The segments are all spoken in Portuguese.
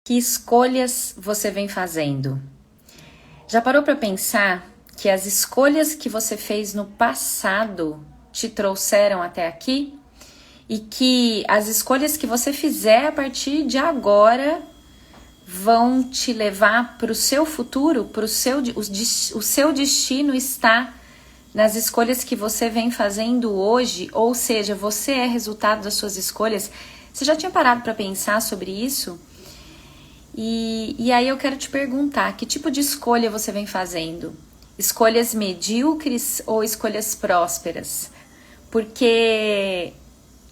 Que escolhas você vem fazendo? Já parou para pensar que as escolhas que você fez no passado te trouxeram até aqui? E que as escolhas que você fizer a partir de agora vão te levar para o seu futuro, o seu destino está nas escolhas que você vem fazendo hoje, ou seja, você é resultado das suas escolhas. Você já tinha parado para pensar sobre isso? E aí eu quero te perguntar, que tipo de escolha você vem fazendo? Escolhas medíocres ou escolhas prósperas? Porque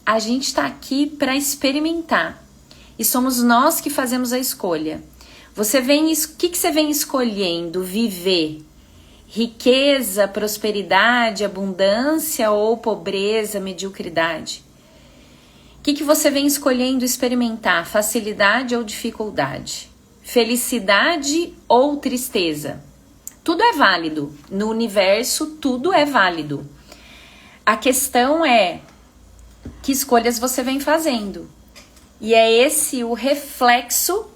a gente está aqui para experimentar e somos nós que fazemos a escolha. O que você vem escolhendo viver? Riqueza, prosperidade, abundância ou pobreza, mediocridade? O que você vem escolhendo experimentar? Facilidade ou dificuldade? Felicidade ou tristeza? Tudo é válido. No universo, tudo é válido. A questão é que escolhas você vem fazendo. E é esse o reflexo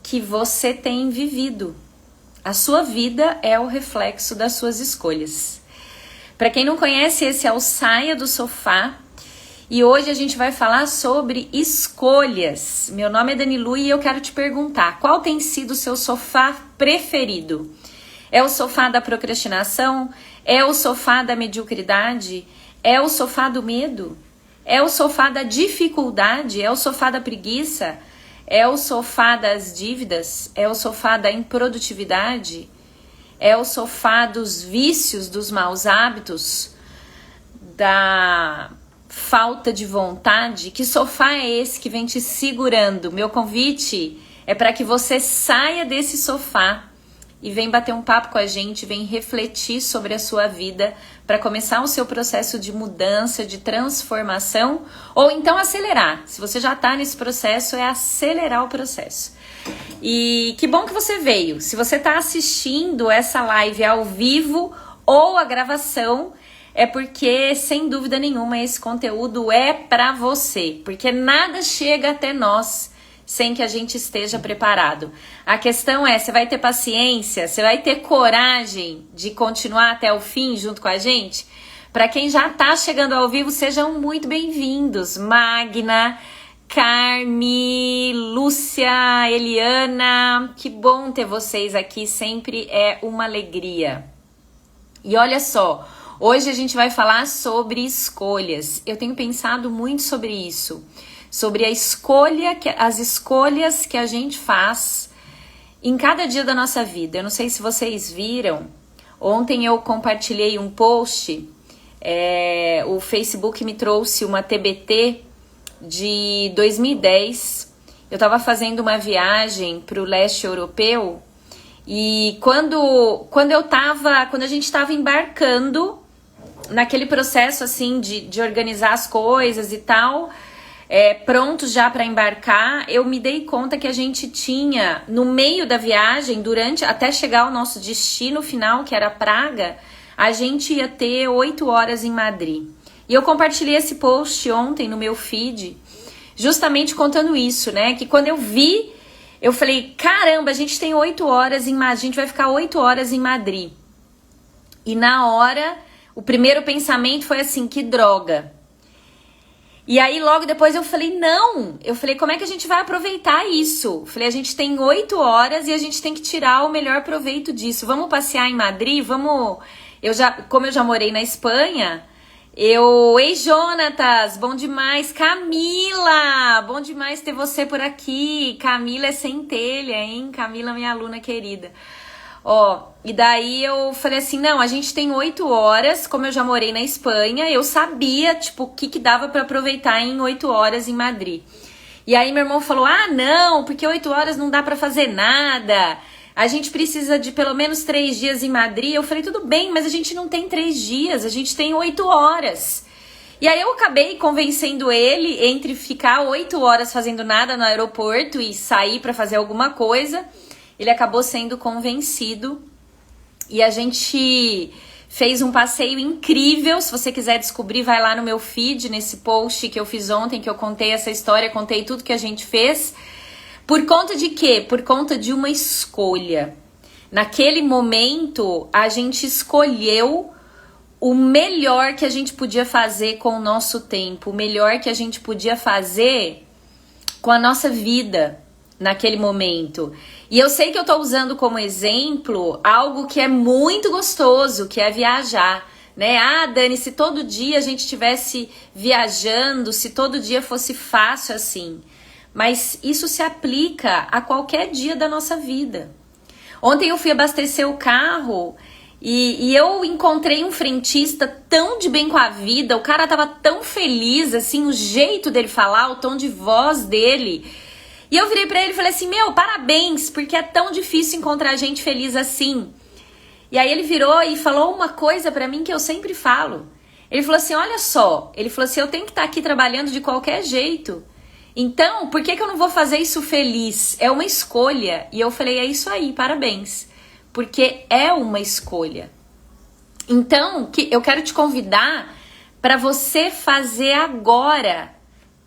que você tem vivido. A sua vida é o reflexo das suas escolhas. Para quem não conhece, esse é o Saia do Sofá. E hoje a gente vai falar sobre escolhas. Meu nome é Danilu e eu quero te perguntar, qual tem sido o seu sofá preferido? É o sofá da procrastinação? É o sofá da mediocridade? É o sofá do medo? É o sofá da dificuldade? É o sofá da preguiça? É o sofá das dívidas? É o sofá da improdutividade? É o sofá dos vícios, dos maus hábitos? Da falta de vontade? Que sofá é esse que vem te segurando? Meu convite é para que você saia desse sofá e vem bater um papo com a gente, vem refletir sobre a sua vida para começar o seu processo de mudança, de transformação, ou então acelerar. Se você já está nesse processo, é acelerar o processo. E que bom que você veio. Se você está assistindo essa live ao vivo ou a gravação, é porque, sem dúvida nenhuma, esse conteúdo é para você, porque nada chega até nós sem que a gente esteja preparado. A questão é, você vai ter paciência, você vai ter coragem de continuar até o fim junto com a gente? Para quem já está chegando ao vivo, sejam muito bem-vindos. Magna, Carme, Lúcia, Eliana, que bom ter vocês aqui, sempre é uma alegria. E olha só, hoje a gente vai falar sobre escolhas. Eu tenho pensado muito sobre isso, sobre as escolhas que a gente faz em cada dia da nossa vida. Eu não sei se vocês viram, ontem eu compartilhei um post, o Facebook me trouxe uma TBT de 2010. Eu estava fazendo uma viagem para o leste europeu e quando a gente estava embarcando naquele processo assim de organizar as coisas e tal, prontos já para embarcar, eu me dei conta que a gente tinha, no meio da viagem, até chegar ao nosso destino final, que era Praga, a gente ia ter 8 horas em Madrid. E eu compartilhei esse post ontem no meu feed, justamente contando isso, né? Que quando eu vi, eu falei, caramba, a gente tem 8 horas em Madrid, a gente vai ficar 8 horas em Madrid. E na hora, o primeiro pensamento foi assim, que droga. E aí logo depois eu falei, como é que a gente vai aproveitar isso? Eu falei, a gente tem 8 horas e a gente tem que tirar o melhor proveito disso. Vamos passear em Madrid? Como eu já morei na Espanha, ei Jonatas, bom demais. Camila, bom demais ter você por aqui. Camila é centelha, hein? Camila, minha aluna querida. E daí eu falei assim, a gente tem 8 horas, como eu já morei na Espanha, eu sabia, o que dava pra aproveitar em 8 horas em Madrid. E aí meu irmão falou, não, porque 8 horas não dá pra fazer nada, a gente precisa de pelo menos 3 dias em Madrid. Eu falei, tudo bem, mas a gente não tem 3 dias, a gente tem 8 horas. E aí eu acabei convencendo ele entre ficar 8 horas fazendo nada no aeroporto e sair pra fazer alguma coisa. Ele acabou sendo convencido e a gente fez um passeio incrível. Se você quiser descobrir, vai lá no meu feed, nesse post que eu fiz ontem, que eu contei essa história, contei tudo que a gente fez. Por conta de quê? Por conta de uma escolha. Naquele momento, a gente escolheu o melhor que a gente podia fazer com o nosso tempo, o melhor que a gente podia fazer com a nossa vida naquele momento. E eu sei que eu tô usando como exemplo algo que é muito gostoso, que é viajar, né? Ah, Dani, se todo dia a gente estivesse viajando, se todo dia fosse fácil assim. Mas isso se aplica a qualquer dia da nossa vida. Ontem eu fui abastecer o carro e eu encontrei um frentista tão de bem com a vida, o cara tava tão feliz, assim, o jeito dele falar, o tom de voz dele. E eu virei pra ele e falei assim, meu, parabéns, porque é tão difícil encontrar gente feliz assim. E aí ele virou e falou uma coisa pra mim que eu sempre falo. Ele falou assim, olha só, ele falou assim, eu tenho que estar aqui trabalhando de qualquer jeito. Então, por que eu não vou fazer isso feliz? É uma escolha. E eu falei, é isso aí, parabéns. Porque é uma escolha. Então, eu quero te convidar para você fazer agora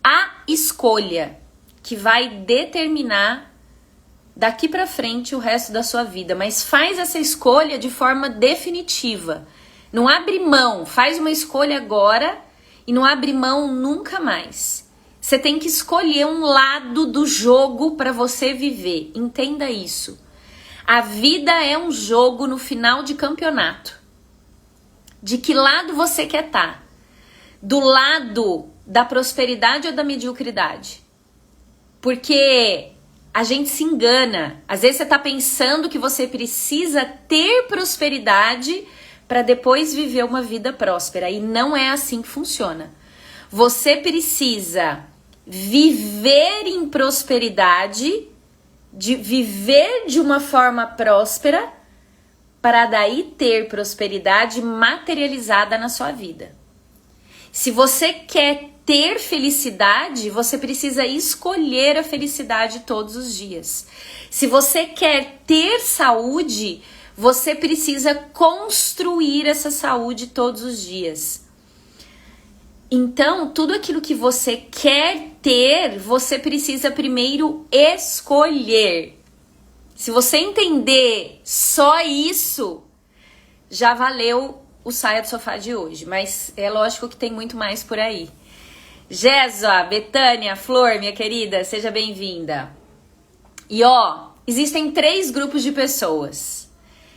a escolha que vai determinar daqui para frente o resto da sua vida. Mas faz essa escolha de forma definitiva. Não abre mão, faz uma escolha agora e não abre mão nunca mais. Você tem que escolher um lado do jogo para você viver. Entenda isso. A vida é um jogo no final de campeonato. De que lado você quer estar? Do lado da prosperidade ou da mediocridade? Porque a gente se engana. Às vezes você está pensando que você precisa ter prosperidade para depois viver uma vida próspera. E não é assim que funciona. Você precisa viver em prosperidade, de viver de uma forma próspera, para daí ter prosperidade materializada na sua vida. Se você quer ter felicidade, você precisa escolher a felicidade todos os dias. Se você quer ter saúde, você precisa construir essa saúde todos os dias. Então, tudo aquilo que você quer ter, você precisa primeiro escolher. Se você entender só isso, já valeu o Saia do Sofá de hoje. Mas é lógico que tem muito mais por aí. Jéssica, Betânia, Flor, minha querida, seja bem-vinda. E ó, existem 3 grupos de pessoas.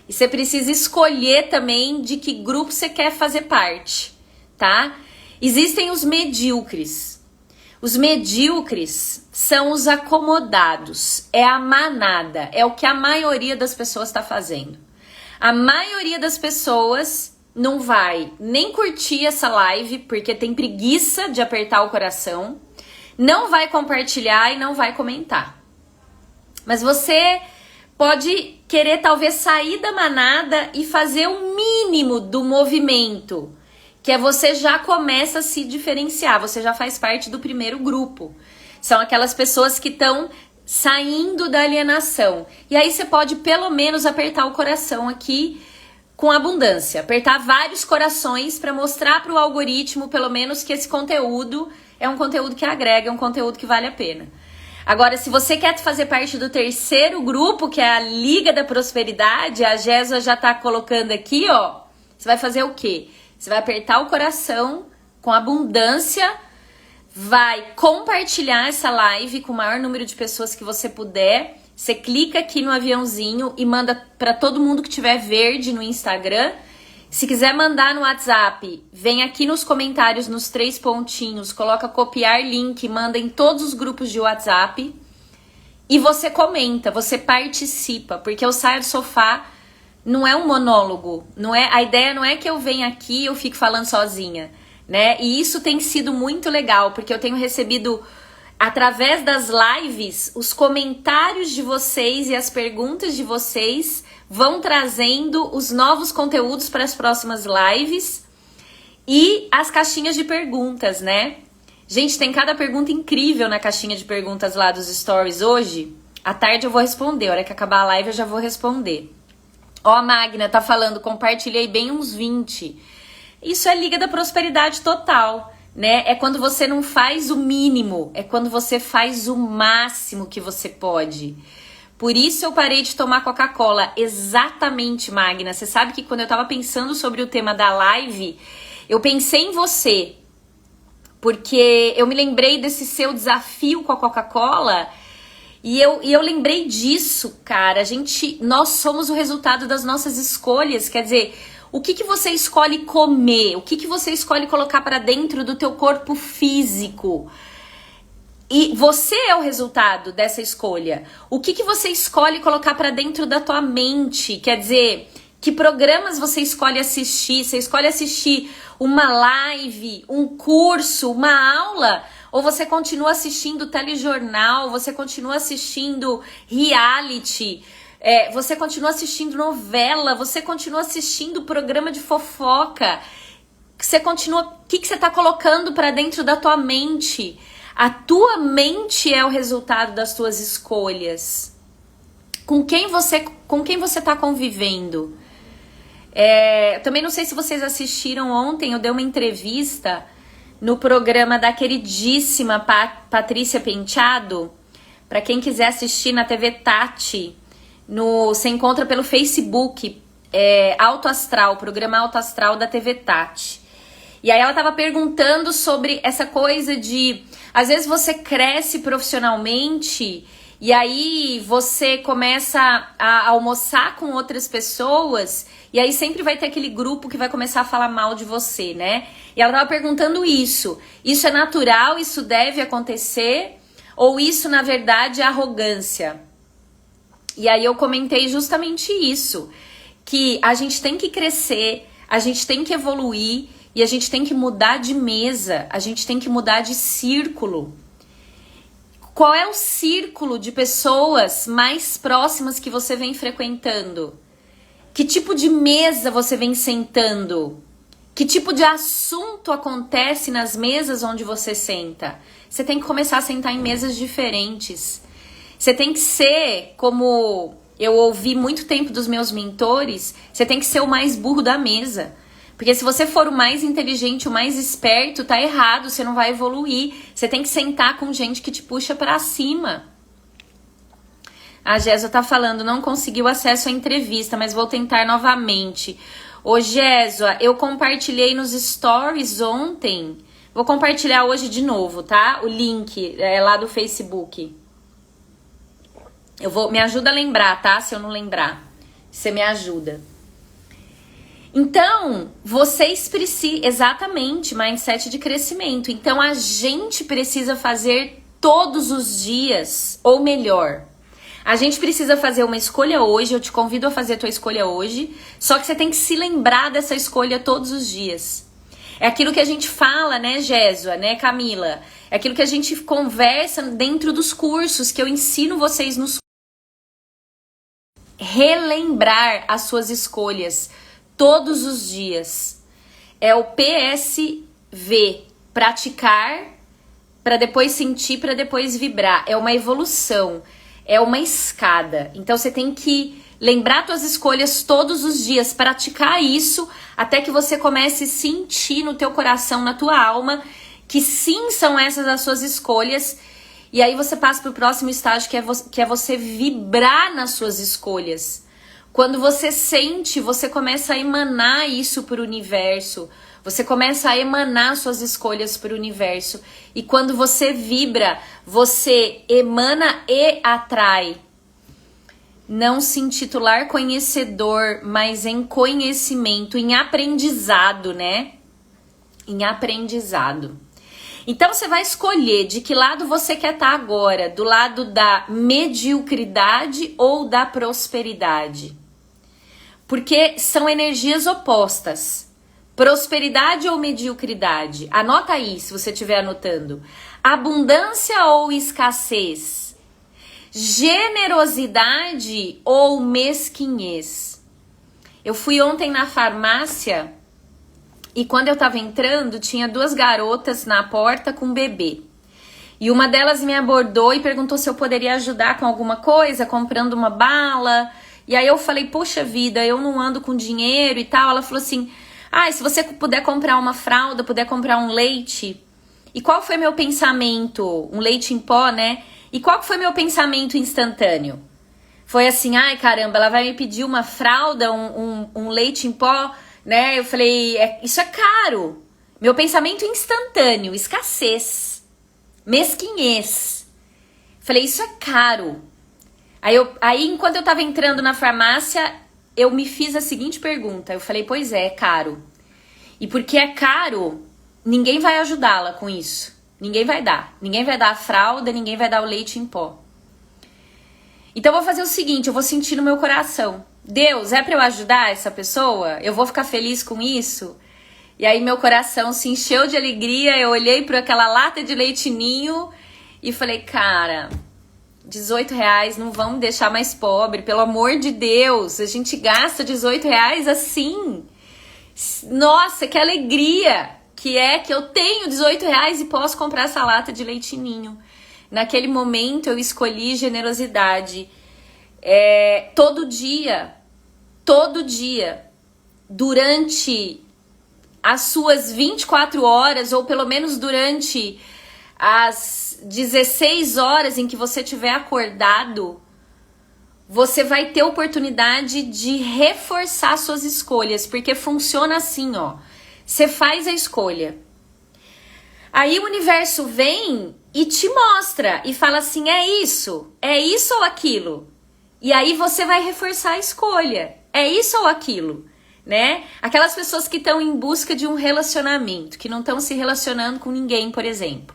E você precisa escolher também de que grupo você quer fazer parte, tá? Existem os medíocres. Os medíocres são os acomodados. É a manada. É o que a maioria das pessoas está fazendo. A maioria das pessoas não vai nem curtir essa live porque tem preguiça de apertar o coração. Não vai compartilhar e não vai comentar. Mas você pode querer talvez sair da manada e fazer o mínimo do movimento. Que é você já começa a se diferenciar, você já faz parte do primeiro grupo. São aquelas pessoas que estão saindo da alienação. E aí você pode pelo menos apertar o coração aqui com abundância. Apertar vários corações para mostrar para o algoritmo pelo menos que esse conteúdo é um conteúdo que agrega, é um conteúdo que vale a pena. Agora, se você quer fazer parte do terceiro grupo, que é a Liga da Prosperidade, a Jéssica já tá colocando aqui, ó. Você vai fazer o quê? Você vai apertar o coração com abundância, vai compartilhar essa live com o maior número de pessoas que você puder. Você clica aqui no aviãozinho e manda para todo mundo que tiver verde no Instagram. Se quiser mandar no WhatsApp, vem aqui nos comentários, nos 3 pontinhos, coloca copiar link, manda em todos os grupos de WhatsApp. E você comenta, você participa, porque o Saia do Sofá não é um monólogo, não é, a ideia não é que eu venha aqui e eu fique falando sozinha, né? E isso tem sido muito legal, porque eu tenho recebido, através das lives, os comentários de vocês e as perguntas de vocês vão trazendo os novos conteúdos para as próximas lives e as caixinhas de perguntas, né? Gente, tem cada pergunta incrível na caixinha de perguntas lá dos stories hoje. À tarde eu vou responder, a hora que acabar a live eu já vou responder. Ó, a Magna tá falando, compartilhei bem uns 20. Isso é Liga da Prosperidade total. né? É quando você não faz o mínimo, é quando você faz o máximo que você pode. Por isso eu parei de tomar Coca-Cola. Exatamente, Magna. Você sabe que quando eu tava pensando sobre o tema da live, eu pensei em você, porque eu me lembrei desse seu desafio com a Coca-Cola e eu lembrei disso, cara. Nós somos o resultado das nossas escolhas. Quer dizer, o que você escolhe comer? O que você escolhe colocar para dentro do teu corpo físico? E você é o resultado dessa escolha. O que você escolhe colocar para dentro da tua mente? Quer dizer, que programas você escolhe assistir? Você escolhe assistir uma live, um curso, uma aula? Ou você continua assistindo telejornal? Você continua assistindo reality? Você continua assistindo novela? Você continua assistindo programa de fofoca? O que você está colocando para dentro da tua mente? A tua mente é o resultado das tuas escolhas. Com quem você está convivendo? Também não sei se vocês assistiram ontem, eu dei uma entrevista no programa da queridíssima Patrícia Penteado. Para quem quiser assistir na TV Tati, você encontra pelo Facebook, Alto Astral, programa Alto Astral da TV Tati. E aí ela tava perguntando sobre essa coisa de, às vezes você cresce profissionalmente e aí você começa a almoçar com outras pessoas e aí sempre vai ter aquele grupo que vai começar a falar mal de você, né? E ela tava perguntando isso. Isso é natural? Isso deve acontecer? Ou isso, na verdade, é arrogância? E aí eu comentei justamente isso. Que a gente tem que crescer, a gente tem que evoluir e a gente tem que mudar de mesa, a gente tem que mudar de círculo. Qual é o círculo de pessoas mais próximas que você vem frequentando? Que tipo de mesa você vem sentando? Que tipo de assunto acontece nas mesas onde você senta? Você tem que começar a sentar em mesas diferentes. Você tem que ser, como eu ouvi muito tempo dos meus mentores, você tem que ser o mais burro da mesa. Porque se você for o mais inteligente, o mais esperto, tá errado, você não vai evoluir. Você tem que sentar com gente que te puxa pra cima. A Jéssica tá falando, não conseguiu acesso à entrevista, mas vou tentar novamente. Ô Jéssica, eu compartilhei nos stories ontem. Vou compartilhar hoje de novo, tá? O link lá do Facebook. Me ajuda a lembrar, tá? Se eu não lembrar, você me ajuda. Então, vocês precisam, exatamente, mindset de crescimento. Então, a gente precisa fazer todos os dias, ou melhor, a gente precisa fazer uma escolha hoje, eu te convido a fazer a tua escolha hoje, só que você tem que se lembrar dessa escolha todos os dias. É aquilo que a gente fala, né, Jéssica, né, Camila? É aquilo que a gente conversa dentro dos cursos, que eu ensino vocês nos relembrar as suas escolhas todos os dias. É o PSV, praticar para depois sentir, para depois vibrar. É uma evolução, é uma escada. Então você tem que lembrar suas escolhas todos os dias, praticar isso até que você comece a sentir no teu coração, na tua alma, que sim, são essas as suas escolhas. E aí você passa para o próximo estágio, que é você vibrar nas suas escolhas. Quando você sente, você começa a emanar isso para o universo. Você começa a emanar suas escolhas para o universo. E quando você vibra, você emana e atrai. Não se intitular conhecedor, mas em conhecimento, em aprendizado, né? Em aprendizado. Então você vai escolher de que lado você quer estar agora, do lado da mediocridade ou da prosperidade. Porque são energias opostas. Prosperidade ou mediocridade? Anota aí, se você estiver anotando. Abundância ou escassez? Generosidade ou mesquinhez? Eu fui ontem na farmácia e quando eu tava entrando, tinha 2 garotas na porta com um bebê. E uma delas me abordou e perguntou se eu poderia ajudar com alguma coisa, comprando uma bala. E aí eu falei, poxa vida, eu não ando com dinheiro e tal. Ela falou assim, se você puder comprar uma fralda, puder comprar um leite. E qual foi meu pensamento? Um leite em pó, né? E qual foi meu pensamento instantâneo? Foi assim, ai caramba, ela vai me pedir uma fralda, um leite em pó, né? Eu falei, isso é caro. Meu pensamento instantâneo, escassez, mesquinhez. Falei, isso é caro. Aí, enquanto eu tava entrando na farmácia, eu me fiz a seguinte pergunta. Eu falei, pois é caro. E porque é caro, ninguém vai ajudá-la com isso. Ninguém vai dar. Ninguém vai dar a fralda, ninguém vai dar o leite em pó. Então eu vou fazer o seguinte, eu vou sentir no meu coração. Deus, é pra eu ajudar essa pessoa? Eu vou ficar feliz com isso? E aí meu coração se encheu de alegria, eu olhei para aquela lata de leite ninho e falei, cara, R$18 não vamos deixar mais pobre, pelo amor de Deus, a gente gasta R$18 assim. Nossa, que alegria que é que eu tenho R$18 e posso comprar essa lata de leite ninho. Naquele momento eu escolhi generosidade. Todo dia, durante as suas 24 horas, ou pelo menos durante as 16 horas em que você estiver acordado, você vai ter oportunidade de reforçar suas escolhas, porque funciona assim, ó. Você faz a escolha. Aí o universo vem e te mostra e fala assim, é isso ou aquilo. E aí você vai reforçar a escolha, é isso ou aquilo, né? Aquelas pessoas que estão em busca de um relacionamento, que não estão se relacionando com ninguém, por exemplo.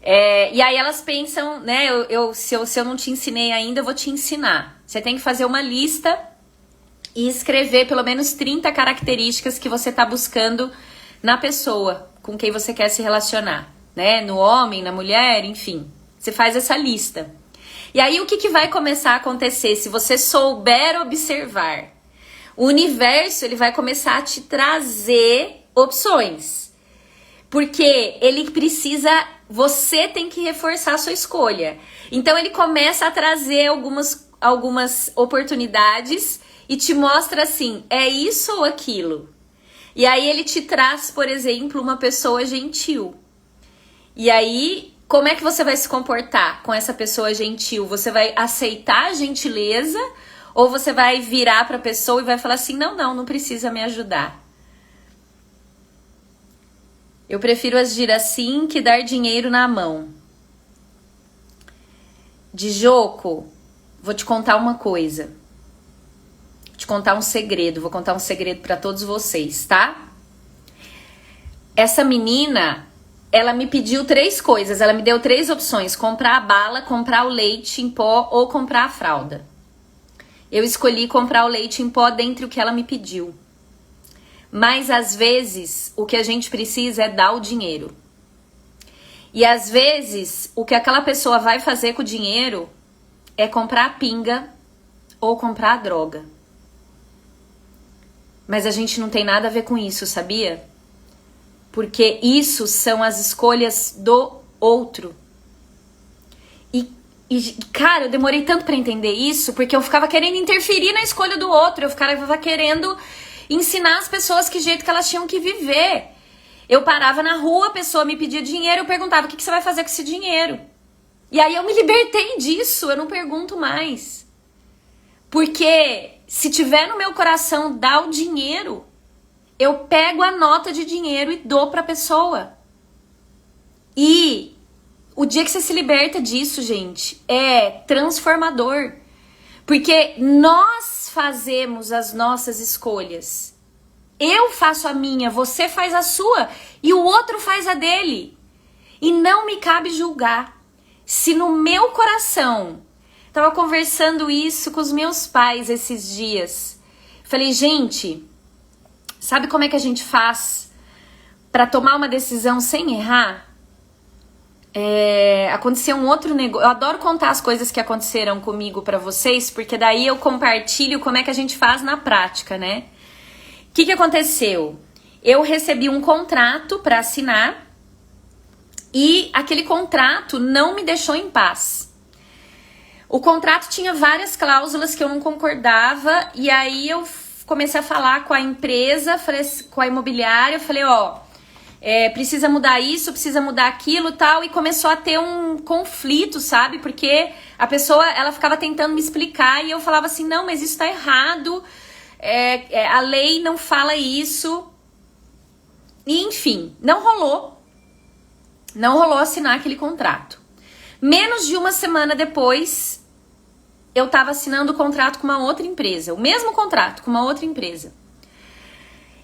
E aí elas pensam, né, se eu não te ensinei ainda, eu vou te ensinar. Você tem que fazer uma lista e escrever pelo menos 30 características que você está buscando na pessoa com quem você quer se relacionar, né? No homem, na mulher, enfim. Você faz essa lista. E aí o que vai começar a acontecer? Se você souber observar, o universo ele vai começar a te trazer opções. Porque ele precisa, você tem que reforçar a sua escolha. Então ele começa a trazer algumas oportunidades e te mostra assim, é isso ou aquilo? E aí ele te traz, por exemplo, uma pessoa gentil. E aí, como é que você vai se comportar com essa pessoa gentil? Você vai aceitar a gentileza ou você vai virar para a pessoa e vai falar assim, não precisa me ajudar? Eu prefiro agir assim que dar dinheiro na mão. Djoco, vou te contar uma coisa. Vou te contar um segredo. Vou contar um segredo para todos vocês, tá? Essa menina, ela me pediu 3 coisas. Ela me deu 3 opções. Comprar a bala, comprar o leite em pó ou comprar a fralda. Eu escolhi comprar o leite em pó dentre o que ela me pediu. Mas às vezes o que a gente precisa é dar o dinheiro. E às vezes o que aquela pessoa vai fazer com o dinheiro é comprar a pinga ou comprar a droga. Mas a gente não tem nada a ver com isso, sabia? Porque isso são as escolhas do outro. E cara, eu demorei tanto pra entender isso, porque eu ficava querendo interferir na escolha do outro. Eu ficava querendo ensinar as pessoas que jeito que elas tinham que viver. Eu parava na rua, a pessoa me pedia dinheiro, eu perguntava, o que você vai fazer com esse dinheiro? E aí eu me libertei disso, eu não pergunto mais. Porque se tiver no meu coração dar o dinheiro, eu pego a nota de dinheiro e dou pra pessoa. E o dia que você se liberta disso, gente, é transformador. Porque nós fazemos as nossas escolhas. Eu faço a minha, você faz a sua e o outro faz a dele. E não me cabe julgar. Se no meu coração, tava conversando isso com os meus pais esses dias. Falei, gente, sabe como é que a gente faz para tomar uma decisão sem errar? Aconteceu um outro negócio. Eu adoro contar as coisas que aconteceram comigo pra vocês, porque daí eu compartilho como é que a gente faz na prática, né? O que aconteceu? Eu recebi um contrato pra assinar e aquele contrato não me deixou em paz. O contrato tinha várias cláusulas que eu não concordava e aí eu comecei a falar com a empresa, com a imobiliária, eu falei, ó, precisa mudar isso, precisa mudar aquilo, tal, e começou a ter um conflito, sabe? Porque a pessoa, ela ficava tentando me explicar e eu falava assim, não, mas isso tá errado, a lei não fala isso. E, enfim, não rolou assinar aquele contrato. Menos de uma semana depois, eu tava assinando o contrato com uma outra empresa, o mesmo contrato com uma outra empresa.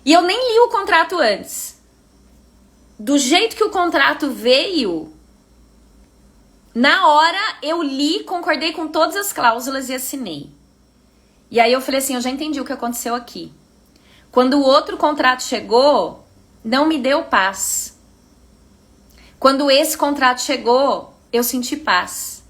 E eu nem li o contrato antes. Do jeito que o contrato veio, na hora eu li, concordei com todas as cláusulas e assinei. E aí eu falei assim, eu já entendi o que aconteceu aqui. Quando o outro contrato chegou, não me deu paz. Quando esse contrato chegou, eu senti paz.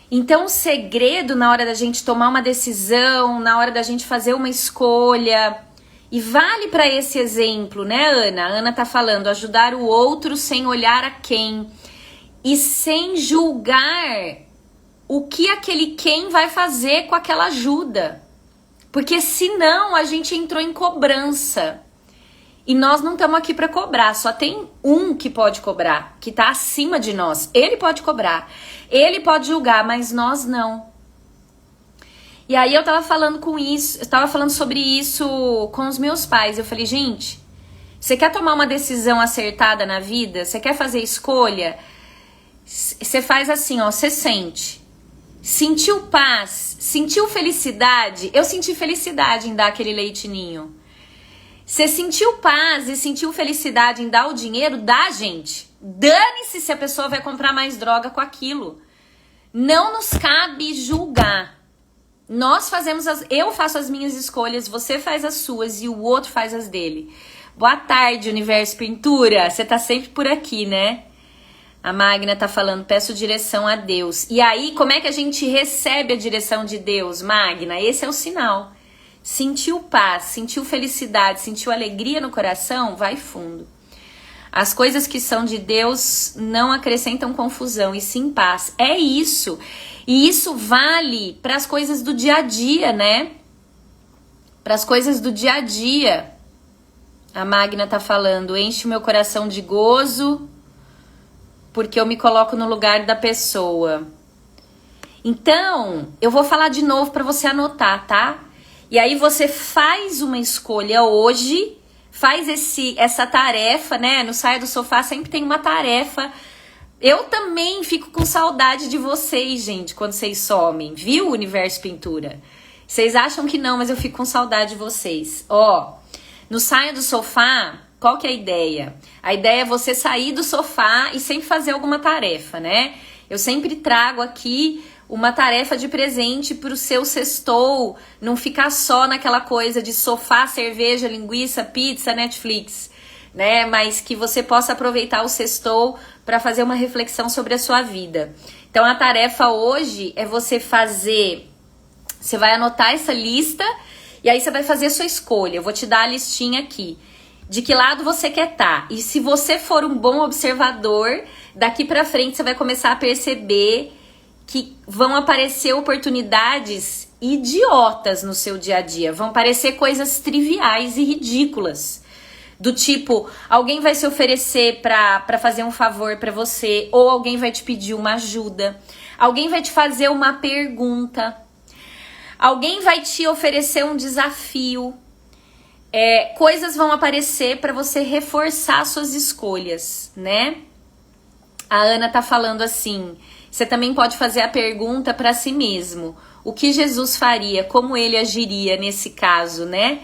Então o segredo na hora da gente tomar uma decisão, na hora da gente fazer uma escolha... E vale para esse exemplo, né, Ana? A Ana tá falando, ajudar o outro sem olhar a quem. E sem julgar o que aquele quem vai fazer com aquela ajuda. Porque senão a gente entrou em cobrança. E nós não estamos aqui para cobrar. Só tem um que pode cobrar, que tá acima de nós. Ele pode cobrar, ele pode julgar, mas nós não. E aí eu tava falando sobre isso com os meus pais. Eu falei, gente, você quer tomar uma decisão acertada na vida? Você quer fazer escolha? Você faz assim, ó, você sente. Sentiu paz? Sentiu felicidade? Eu senti felicidade em dar aquele leite ninho. Você sentiu paz e sentiu felicidade em dar o dinheiro? Dá, gente. Dane-se se a pessoa vai comprar mais droga com aquilo. Não nos cabe julgar. Eu faço as minhas escolhas, você faz as suas e o outro faz as dele. Boa tarde, Universo Pintura. Você tá sempre por aqui, né? A Magna tá falando, peço direção a Deus. E aí, como é que a gente recebe a direção de Deus, Magna? Esse é o sinal. Sentiu paz, sentiu felicidade, sentiu alegria no coração? Vai fundo. As coisas que são de Deus não acrescentam confusão, e sim paz. É isso. E isso vale para as coisas do dia a dia, né? Para as coisas do dia a dia. A Magna tá falando, enche o meu coração de gozo, porque eu me coloco no lugar da pessoa. Então, eu vou falar de novo para você anotar, tá? E aí você faz uma escolha hoje, faz essa tarefa, né? No Saia do Sofá sempre tem uma tarefa. Eu também fico com saudade de vocês, gente, quando vocês somem, viu, Universo Pintura? Vocês acham que não, mas eu fico com saudade de vocês. Ó, no Saia do Sofá, qual que é a ideia? A ideia é você sair do sofá e sempre fazer alguma tarefa, né? Eu sempre trago aqui uma tarefa de presente pro seu sextou, não ficar só naquela coisa de sofá, cerveja, linguiça, pizza, Netflix, né? Mas que você possa aproveitar o sextou para fazer uma reflexão sobre a sua vida. Então a tarefa hoje é você vai anotar essa lista e aí você vai fazer a sua escolha. Eu vou te dar a listinha aqui. De que lado você quer estar? E se você for um bom observador, daqui pra frente você vai começar a perceber que vão aparecer oportunidades idiotas no seu dia a dia. Vão aparecer coisas triviais e ridículas. Do tipo, alguém vai se oferecer pra fazer um favor pra você, ou alguém vai te pedir uma ajuda, alguém vai te fazer uma pergunta, alguém vai te oferecer um desafio. Coisas vão aparecer pra você reforçar suas escolhas, né? A Ana tá falando assim, você também pode fazer a pergunta pra si mesmo. O que Jesus faria? Como ele agiria nesse caso, né?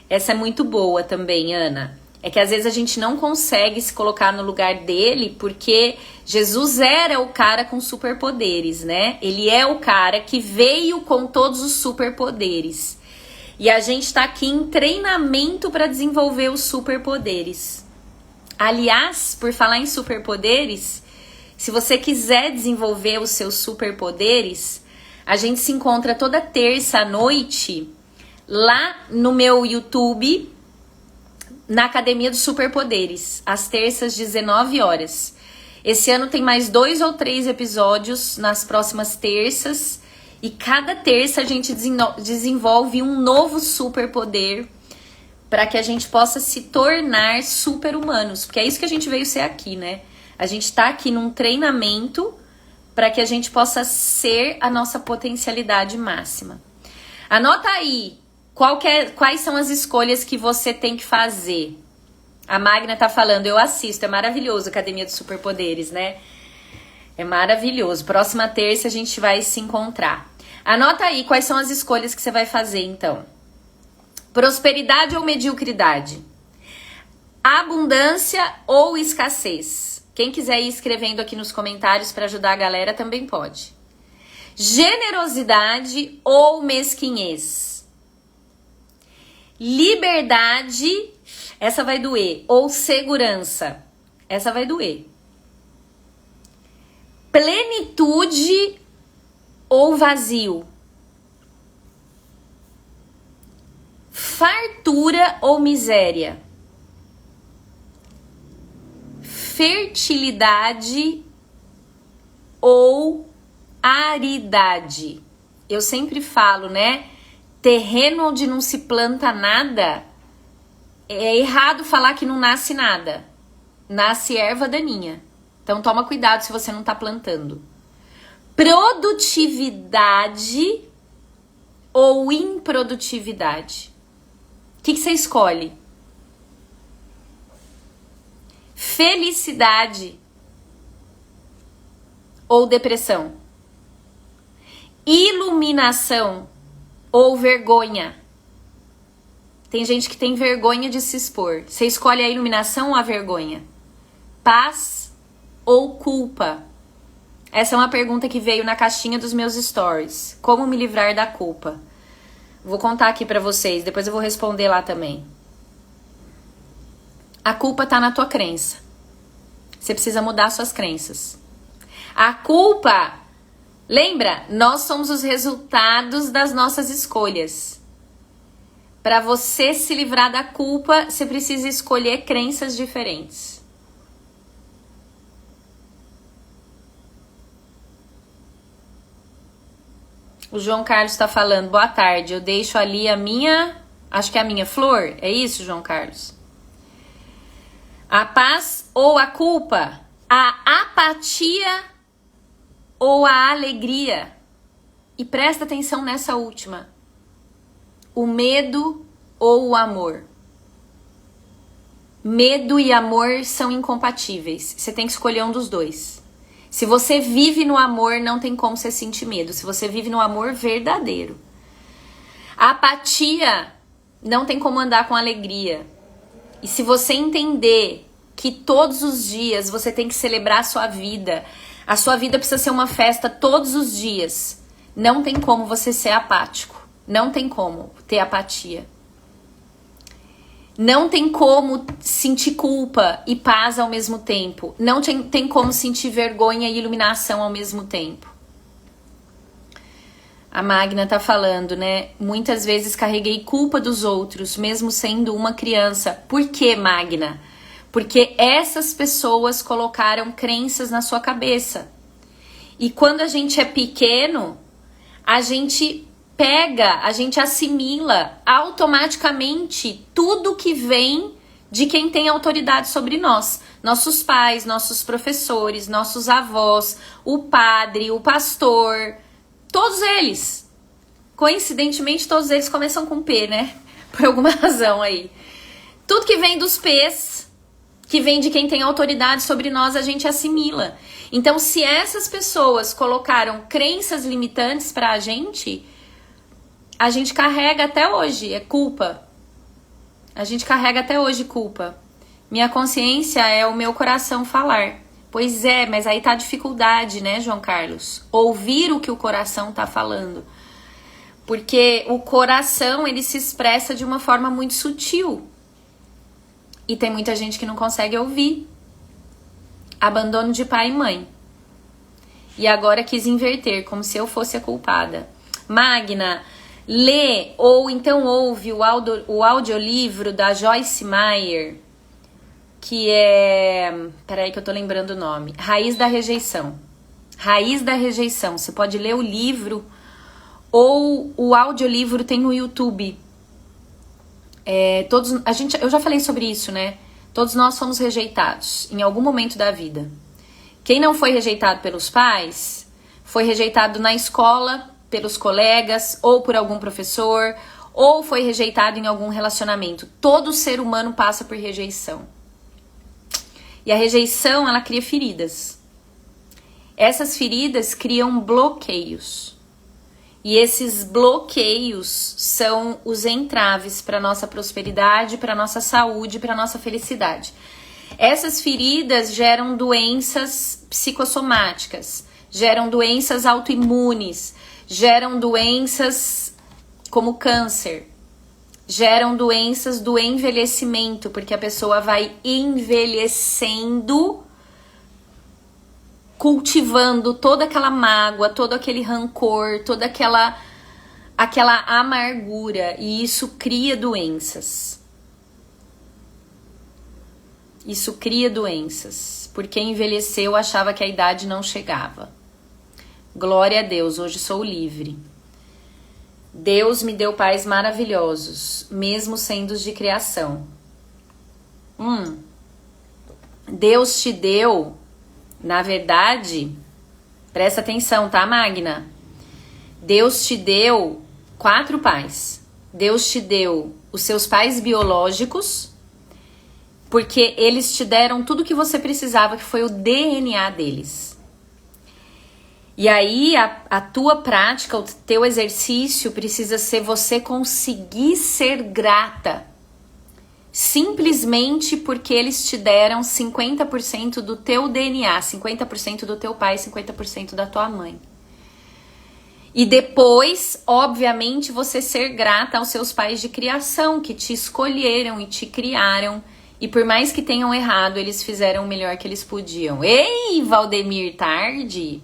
Essa é muito boa também, Ana. É que às vezes a gente não consegue se colocar no lugar dele, porque Jesus era o cara com superpoderes, né? Ele é o cara que veio com todos os superpoderes. E a gente tá aqui em treinamento para desenvolver os superpoderes. Aliás, por falar em superpoderes, se você quiser desenvolver os seus superpoderes, a gente se encontra toda terça à noite lá no meu YouTube, na Academia dos Superpoderes, às terças, 19 horas. Esse ano tem mais 2 ou 3 episódios nas próximas terças, e cada terça a gente desenvolve um novo superpoder para que a gente possa se tornar super-humanos, porque é isso que a gente veio ser aqui, né? A gente tá aqui num treinamento para que a gente possa ser a nossa potencialidade máxima. Anota aí quais são as escolhas que você tem que fazer. A Magna tá falando, eu assisto, é maravilhoso Academia dos Superpoderes, né? É maravilhoso. Próxima terça a gente vai se encontrar. Anota aí quais são as escolhas que você vai fazer, então. Prosperidade ou mediocridade? Abundância ou escassez? Quem quiser ir escrevendo aqui nos comentários para ajudar a galera também pode. Generosidade ou mesquinhez? Liberdade, essa vai doer, ou segurança? Essa vai doer. Plenitude ou vazio? Fartura ou miséria? Fertilidade ou aridade? Eu sempre falo, né? Terreno onde não se planta nada, é errado falar que não nasce nada. Nasce erva daninha. Então toma cuidado se você não tá plantando. Produtividade ou improdutividade? O que você escolhe? Felicidade ou depressão? Iluminação ou vergonha? Tem gente que tem vergonha de se expor. Você escolhe a iluminação ou a vergonha? Paz ou culpa? Essa é uma pergunta que veio na caixinha dos meus stories. Como me livrar da culpa? Vou contar aqui pra vocês, depois eu vou responder lá também. A culpa tá na tua crença. Você precisa mudar suas crenças. A culpa, lembra? Nós somos os resultados das nossas escolhas. Para você se livrar da culpa, você precisa escolher crenças diferentes. O João Carlos está falando, boa tarde, eu deixo ali a minha, acho que é a minha flor, é isso, João Carlos? A paz ou a culpa? A apatia ou a alegria? E presta atenção nessa última. O medo ou o amor? Medo e amor são incompatíveis. Você tem que escolher um dos dois. Se você vive no amor, não tem como você sentir medo. Se você vive no amor verdadeiro. A apatia não tem como andar com alegria. E se você entender que todos os dias você tem que celebrar a sua vida precisa ser uma festa todos os dias, não tem como você ser apático. Não tem como ter apatia. Não tem como sentir culpa e paz ao mesmo tempo. Não tem como sentir vergonha e iluminação ao mesmo tempo. A Magna tá falando, né? Muitas vezes carreguei culpa dos outros, mesmo sendo uma criança. Por quê, Magna? Porque essas pessoas colocaram crenças na sua cabeça. E quando a gente é pequeno, a gente a gente assimila automaticamente tudo que vem de quem tem autoridade sobre nós. Nossos pais, nossos professores, nossos avós, o padre, o pastor, todos eles. Coincidentemente, todos eles começam com P, né? Por alguma razão aí. Tudo que vem dos P's, que vem de quem tem autoridade sobre nós, a gente assimila. Então, se essas pessoas colocaram crenças limitantes pra gente carrega até hoje, é culpa. A gente carrega até hoje culpa. Minha consciência é o meu coração falar. Pois é, mas aí tá a dificuldade, né, João Carlos? Ouvir o que o coração tá falando. Porque o coração, ele se expressa de uma forma muito sutil. E tem muita gente que não consegue ouvir. Abandono de pai e mãe. E agora quis inverter, como se eu fosse a culpada. Magna, lê ou então ouve o audiolivro da Joyce Meyer, que é... Peraí que eu tô lembrando o nome. Raiz da Rejeição. Raiz da Rejeição. Você pode ler o livro ou o audiolivro tem no YouTube. Eu já falei sobre isso, né? Todos nós fomos rejeitados em algum momento da vida. Quem não foi rejeitado pelos pais, foi rejeitado na escola, pelos colegas, ou por algum professor, ou foi rejeitado em algum relacionamento. Todo ser humano passa por rejeição. E a rejeição, ela cria feridas. Essas feridas criam bloqueios. E esses bloqueios são os entraves para nossa prosperidade, para nossa saúde, para nossa felicidade. Essas feridas geram doenças psicossomáticas, geram doenças autoimunes, geram doenças como câncer, geram doenças do envelhecimento, porque a pessoa vai envelhecendo, cultivando toda aquela mágoa, todo aquele rancor, toda aquela amargura, e isso cria doenças. Isso cria doenças, porque envelheceu, achava que a idade não chegava. Glória a Deus, hoje sou livre. Deus me deu pais maravilhosos, mesmo sendo os de criação. Deus te deu, na verdade, presta atenção, tá, Magna? Deus te deu 4 pais. Deus te deu os seus pais biológicos, porque eles te deram tudo que você precisava, que foi o DNA deles. E aí, a tua prática, o teu exercício precisa ser você conseguir ser grata. Simplesmente porque eles te deram 50% do teu DNA, 50% do teu pai, 50% da tua mãe. E depois, obviamente, você ser grata aos seus pais de criação, que te escolheram e te criaram. E por mais que tenham errado, eles fizeram o melhor que eles podiam. Ei, Valdemir, tarde!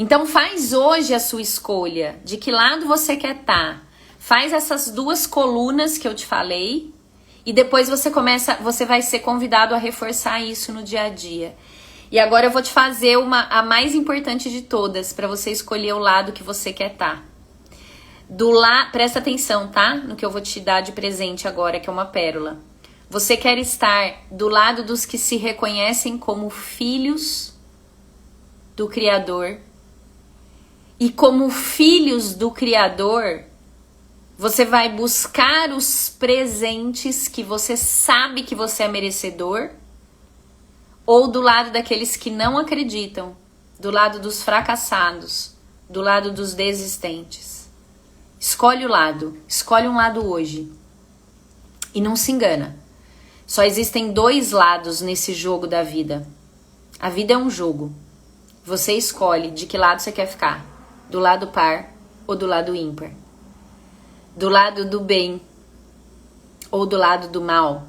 Então faz hoje a sua escolha. De que lado você quer estar? Faz essas 2 colunas que eu te falei. E depois você vai ser convidado a reforçar isso no dia a dia. E agora eu vou te fazer a mais importante de todas, para você escolher o lado que você quer estar. Presta atenção, tá? No que eu vou te dar de presente agora, que é uma pérola. Você quer estar do lado dos que se reconhecem como filhos do Criador. E como filhos do Criador, você vai buscar os presentes que você sabe que você é merecedor, ou do lado daqueles que não acreditam, do lado dos fracassados, do lado dos desistentes. Escolhe o lado, escolhe um lado hoje. E não se engana, só existem 2 lados nesse jogo da vida. A vida é um jogo. Você escolhe de que lado você quer ficar, do lado par ou do lado ímpar. Do lado do bem ou do lado do mal.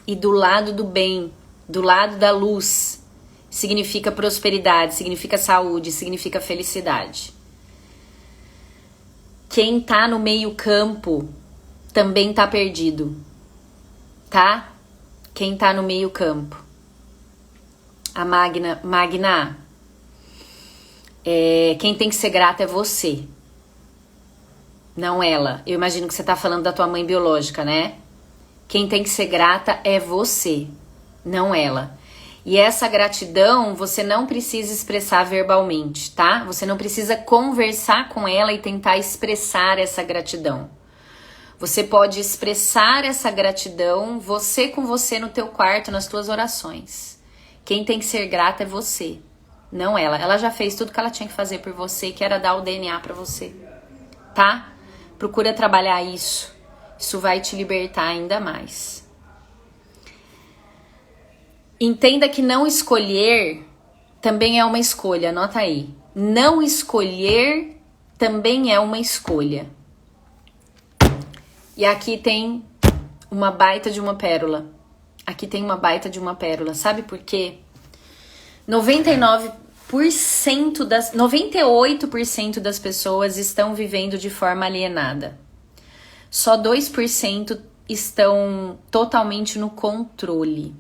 E do lado do bem, do lado da luz, significa prosperidade, significa saúde, significa felicidade. Quem tá no meio campo também tá perdido, tá? Quem tá no meio campo. A Magna, quem tem que ser grata é você, não ela. Eu imagino que você tá falando da tua mãe biológica, né? Quem tem que ser grata é você, não ela. E essa gratidão você não precisa expressar verbalmente, tá? Você não precisa conversar com ela e tentar expressar essa gratidão. Você pode expressar essa gratidão você com você no teu quarto, nas tuas orações. Quem tem que ser grata é você, não ela. Ela já fez tudo que ela tinha que fazer por você, que era dar o DNA pra você, tá? Procura trabalhar isso. Isso vai te libertar ainda mais. Entenda que não escolher também é uma escolha. Anota aí. Não escolher também é uma escolha. E aqui tem uma baita de uma pérola. Aqui tem uma baita de uma pérola. Sabe por quê? 98% das pessoas estão vivendo de forma alienada. Só 2% estão totalmente no controle.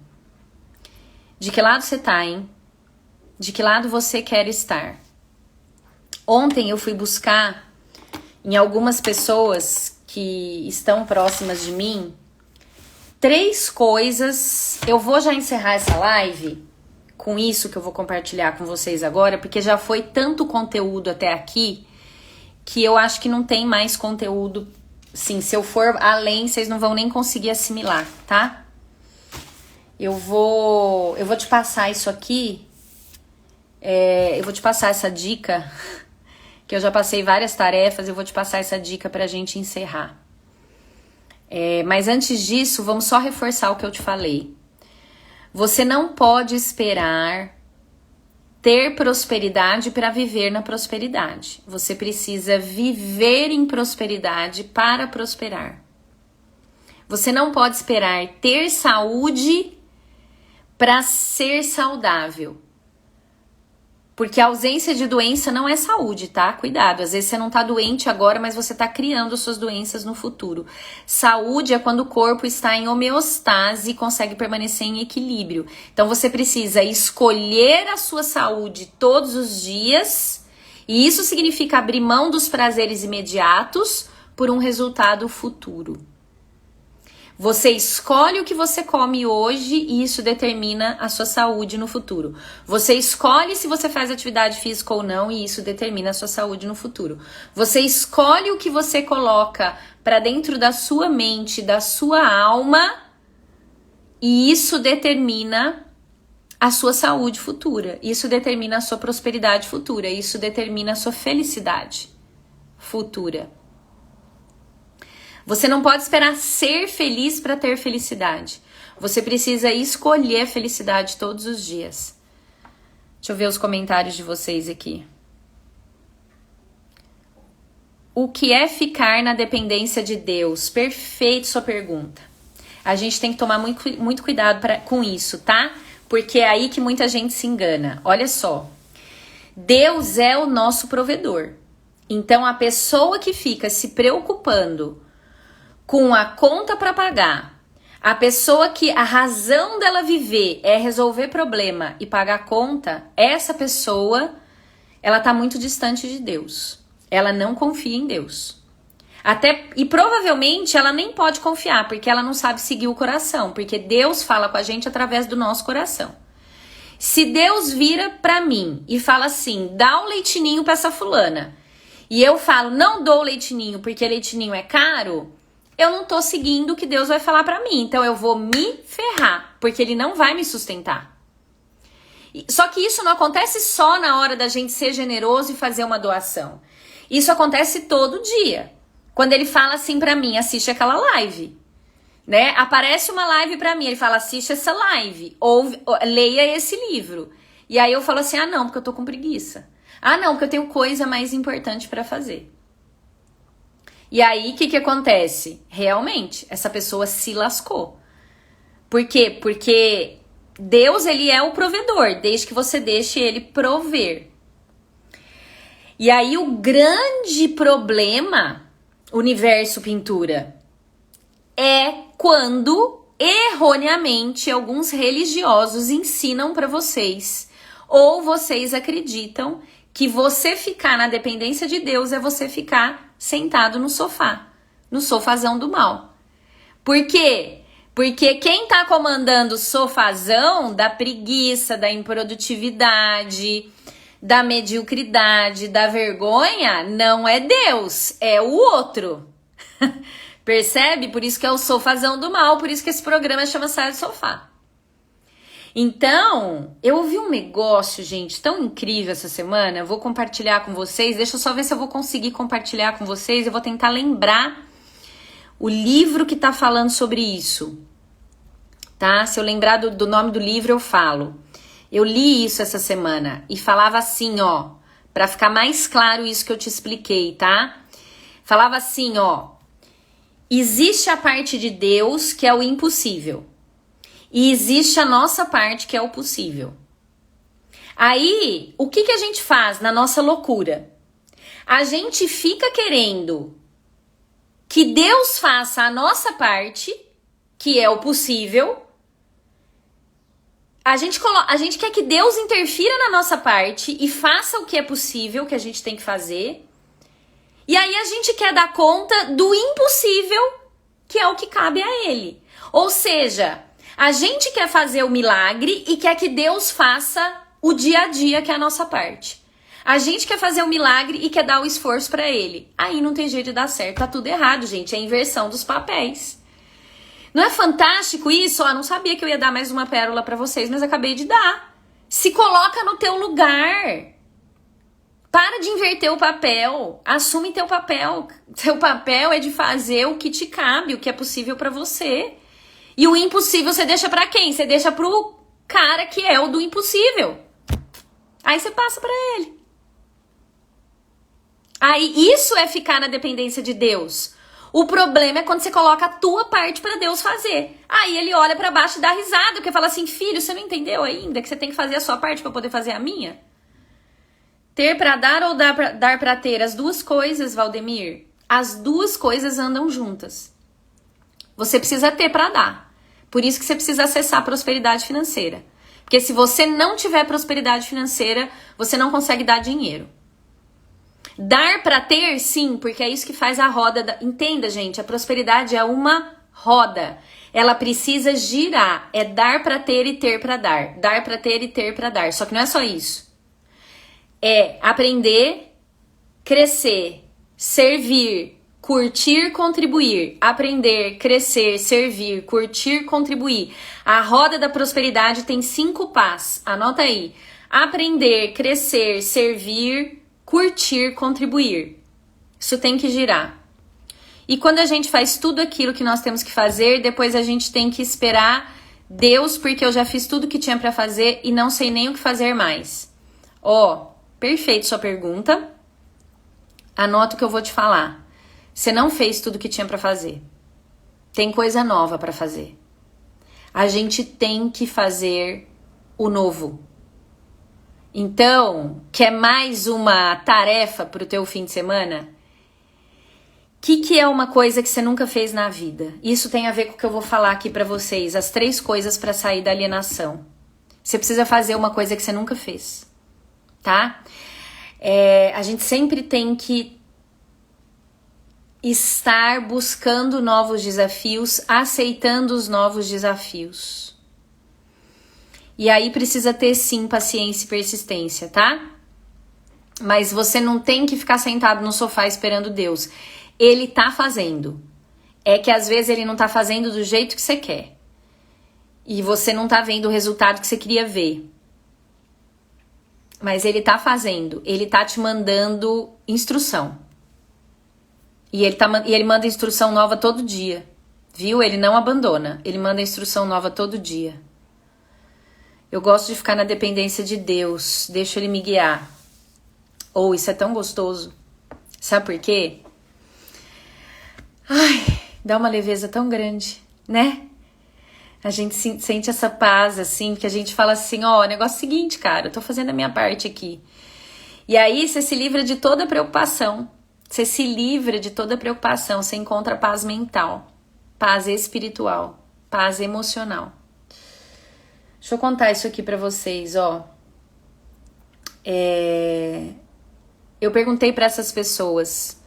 De que lado você tá, hein? De que lado você quer estar? Ontem eu fui buscar em algumas pessoas que estão próximas de mim 3 coisas. Eu vou já encerrar essa live com isso que eu vou compartilhar com vocês agora, porque já foi tanto conteúdo até aqui que eu acho que não tem mais conteúdo. Sim, se eu for além, vocês não vão nem conseguir assimilar, tá? Eu vou te passar isso aqui. Eu vou te passar essa dica, que eu já passei várias tarefas, eu vou te passar essa dica pra gente encerrar. Mas antes disso, vamos só reforçar o que eu te falei. Você não pode esperar ter prosperidade para viver na prosperidade. Você precisa viver em prosperidade para prosperar. Você não pode esperar ter saúde para ser saudável. Porque a ausência de doença não é saúde, tá? Cuidado, às vezes você não tá doente agora, mas você tá criando suas doenças no futuro. Saúde é quando o corpo está em homeostase e consegue permanecer em equilíbrio. Então você precisa escolher a sua saúde todos os dias, e isso significa abrir mão dos prazeres imediatos por um resultado futuro. Você escolhe o que você come hoje e isso determina a sua saúde no futuro. Você escolhe se você faz atividade física ou não e isso determina a sua saúde no futuro. Você escolhe o que você coloca para dentro da sua mente, da sua alma, e isso determina a sua saúde futura. Isso determina a sua prosperidade futura. Isso determina a sua felicidade futura. Você não pode esperar ser feliz para ter felicidade. Você precisa escolher a felicidade todos os dias. Deixa eu ver os comentários de vocês aqui. O que é ficar na dependência de Deus? Perfeito sua pergunta. A gente tem que tomar muito cuidado com isso, tá? Porque é aí que muita gente se engana. Olha só. Deus é o nosso provedor. Então a pessoa que fica se preocupando com a conta para pagar, a pessoa que a razão dela viver é resolver problema e pagar conta, essa pessoa, ela tá muito distante de Deus. Ela não confia em Deus. E provavelmente ela nem pode confiar, porque ela não sabe seguir o coração, porque Deus fala com a gente através do nosso coração. Se Deus vira pra mim e fala assim, dá o leitinho pra essa fulana, e eu falo, não dou o leitinho porque leitinho é caro, eu não tô seguindo o que Deus vai falar pra mim. Então eu vou me ferrar, porque Ele não vai me sustentar. Só que isso não acontece só na hora da gente ser generoso e fazer uma doação. Isso acontece todo dia. Quando Ele fala assim pra mim, assiste aquela live. Né? Aparece uma live pra mim, Ele fala, assiste essa live. Ou leia esse livro. E aí eu falo assim, não, porque eu tô com preguiça. Não, porque eu tenho coisa mais importante pra fazer. E aí, o que acontece? Realmente, essa pessoa se lascou. Por quê? Porque Deus, Ele é o provedor, desde que você deixe Ele prover. E aí, o grande problema, universo pintura, é quando, erroneamente, alguns religiosos ensinam para vocês, ou vocês acreditam que você ficar na dependência de Deus é você ficar sentado no sofá, no sofazão do mal. Por quê? Porque quem tá comandando o sofazão da preguiça, da improdutividade, da mediocridade, da vergonha, não é Deus, é o outro. Percebe? Por isso que é o sofazão do mal, por isso que esse programa chama Sai do Sofá. Então, eu ouvi um negócio, gente, tão incrível essa semana. Eu vou compartilhar com vocês. Deixa eu só ver se eu vou conseguir compartilhar com vocês. Eu vou tentar lembrar o livro que tá falando sobre isso. Tá? Se eu lembrar do nome do livro, eu falo. Eu li isso essa semana e falava assim, ó, pra ficar mais claro isso que eu te expliquei, tá? Falava assim, ó, existe a parte de Deus que é o impossível. E existe a nossa parte, que é o possível. Aí, o que a gente faz na nossa loucura? A gente fica querendo que Deus faça a nossa parte, que é o possível. A gente quer que Deus interfira na nossa parte e faça o que é possível, que a gente tem que fazer. E aí a gente quer dar conta do impossível, que é o que cabe a ele. Ou seja, a gente quer fazer o milagre e quer que Deus faça o dia a dia, que é a nossa parte. A gente quer fazer o milagre e quer dar o esforço pra ele. Aí não tem jeito de dar certo, tá tudo errado, gente. É a inversão dos papéis. Não é fantástico isso? Ó, não sabia que eu ia dar mais uma pérola pra vocês, mas acabei de dar. Se coloca no teu lugar. Para de inverter o papel. Assume teu papel. Teu papel é de fazer o que te cabe, o que é possível pra você. E o impossível você deixa pra quem? Você deixa pro cara que é o do impossível. Aí você passa pra ele. Aí isso é ficar na dependência de Deus. O problema é quando você coloca a tua parte pra Deus fazer. Aí ele olha pra baixo e dá risada, porque fala assim: filho, você não entendeu ainda que você tem que fazer a sua parte pra poder fazer a minha? Ter pra dar ou dar pra ter? As duas coisas, Valdemir. As duas coisas andam juntas. Você precisa ter pra dar. Por isso que você precisa acessar a prosperidade financeira. Porque se você não tiver prosperidade financeira, você não consegue dar dinheiro. Dar pra ter, sim, porque é isso que faz a roda. Entenda, gente, a prosperidade é uma roda. Ela precisa girar. É dar pra ter e ter pra dar. Dar pra ter e ter pra dar. Só que não é só isso. É aprender, crescer, servir, curtir, contribuir. Aprender, crescer, servir, curtir, contribuir. A roda da prosperidade tem 5 P's. Anota aí. Aprender, crescer, servir, curtir, contribuir. Isso tem que girar. E quando a gente faz tudo aquilo que nós temos que fazer, depois a gente tem que esperar Deus, porque eu já fiz tudo que tinha pra fazer e não sei nem o que fazer mais. Ó, perfeito sua pergunta. Anota o que eu vou te falar. Você não fez tudo que tinha pra fazer. Tem coisa nova pra fazer. A gente tem que fazer o novo. Então, quer mais uma tarefa pro teu fim de semana? O que é uma coisa que você nunca fez na vida? Isso tem a ver com o que eu vou falar aqui pra vocês. As 3 coisas pra sair da alienação. Você precisa fazer uma coisa que você nunca fez. Tá? A gente sempre tem que estar buscando novos desafios, aceitando os novos desafios. E aí precisa ter sim paciência e persistência, tá? Mas você não tem que ficar sentado no sofá esperando Deus. Ele tá fazendo. É que às vezes ele não tá fazendo do jeito que você quer. E você não tá vendo o resultado que você queria ver. Mas ele tá fazendo. Ele tá te mandando instrução. E ele manda instrução nova todo dia. Viu? Ele não abandona. Ele manda instrução nova todo dia. Eu gosto de ficar na dependência de Deus. Deixa ele me guiar. Ou isso é tão gostoso. Sabe por quê? Ai, dá uma leveza tão grande, né? A gente sente essa paz, assim, que a gente fala assim, ó, negócio é o seguinte, cara, eu tô fazendo a minha parte aqui. E aí você se livra de toda preocupação. Você se livra de toda preocupação. Você encontra paz mental, paz espiritual, paz emocional. Deixa eu contar isso aqui pra vocês, ó. Eu perguntei pra essas pessoas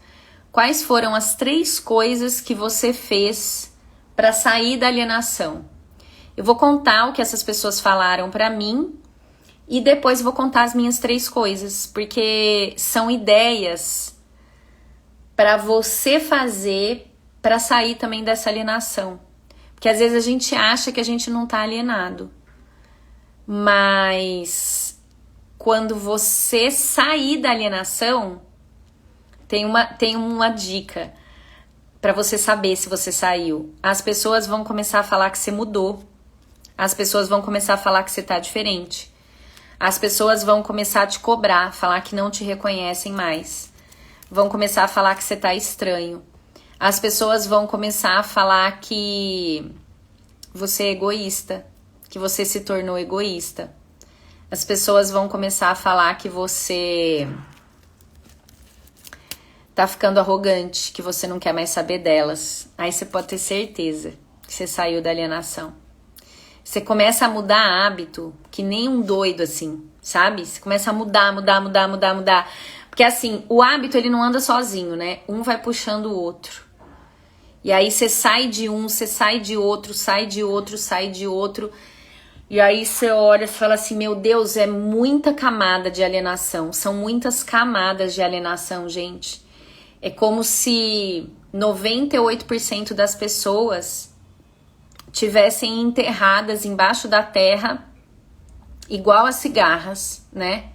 quais foram as 3 coisas que você fez pra sair da alienação. Eu vou contar o que essas pessoas falaram pra mim e depois vou contar as minhas 3 coisas, porque são ideias pra você fazer pra sair também dessa alienação. Porque às vezes a gente acha que a gente não tá alienado. Mas quando você sair da alienação, tem uma dica pra você saber se você saiu. As pessoas vão começar a falar que você mudou. As pessoas vão começar a falar que você tá diferente. As pessoas vão começar a te cobrar, falar que não te reconhecem mais. Vão começar a falar que você tá estranho. As pessoas vão começar a falar que você é egoísta, que você se tornou egoísta. As pessoas vão começar a falar que você tá ficando arrogante, que você não quer mais saber delas. Aí você pode ter certeza que você saiu da alienação. Você começa a mudar hábito, que nem um doido assim, sabe? Você começa a mudar. Porque assim, o hábito ele não anda sozinho, né? Um vai puxando o outro. E aí você sai de um, você sai de outro, sai de outro, sai de outro. E aí você olha e fala assim, meu Deus, é muita camada de alienação. São muitas camadas de alienação, gente. É como se 98% das pessoas tivessem enterradas embaixo da terra, igual as cigarras, né?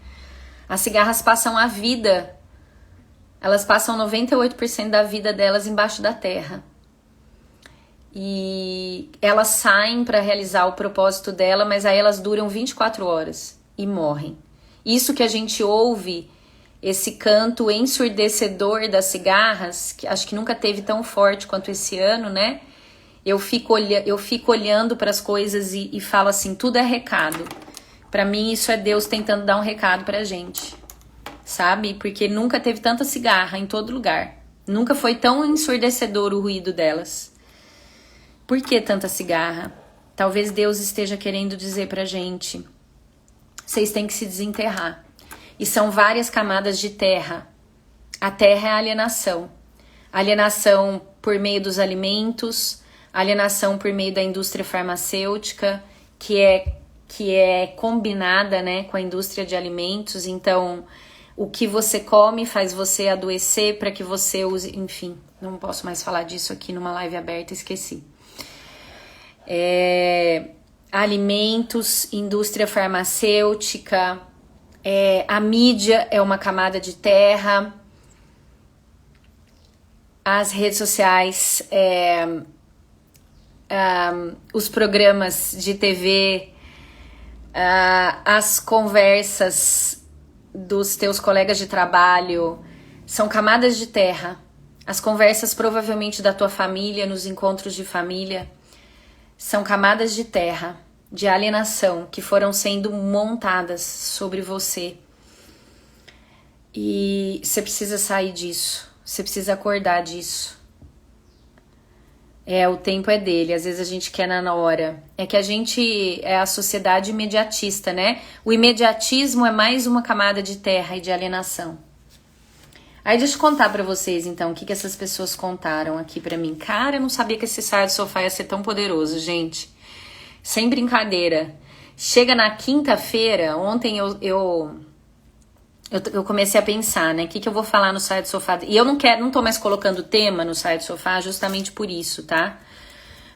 As cigarras passam a vida, elas passam 98% da vida delas embaixo da terra. E elas saem para realizar o propósito dela, mas aí elas duram 24 horas e morrem. Isso que a gente ouve, esse canto ensurdecedor das cigarras, que acho que nunca teve tão forte quanto esse ano, né? Eu fico olhando para as coisas e falo assim, tudo é recado. Para mim isso é Deus tentando dar um recado pra gente, sabe? Porque nunca teve tanta cigarra em todo lugar. Nunca foi tão ensurdecedor o ruído delas. Por que tanta cigarra? Talvez Deus esteja querendo dizer pra gente, vocês têm que se desenterrar. E são várias camadas de terra. A terra é a alienação. Alienação por meio dos alimentos, alienação por meio da indústria farmacêutica, que é combinada, né, com a indústria de alimentos. Então, o que você come faz você adoecer para que você use... Enfim, não posso mais falar disso aqui numa live aberta, esqueci. Alimentos, indústria farmacêutica, a mídia é uma camada de terra, as redes sociais, os programas de TV, as conversas dos teus colegas de trabalho, são camadas de terra. As conversas provavelmente da tua família, nos encontros de família, são camadas de terra, de alienação, que foram sendo montadas sobre você. E você precisa sair disso, você precisa acordar disso. O tempo é dele, às vezes a gente quer na hora. É que a gente é a sociedade imediatista, né? O imediatismo é mais uma camada de terra e de alienação. Aí deixa eu contar pra vocês, então, o que essas pessoas contaram aqui pra mim. Cara, eu não sabia que esse Saia do Sofá ia ser tão poderoso, gente. Sem brincadeira. Chega na quinta-feira, ontem eu comecei a pensar, né? O que eu vou falar no Saia do Sofá? E eu não tô mais colocando tema no Saia do Sofá justamente por isso, tá?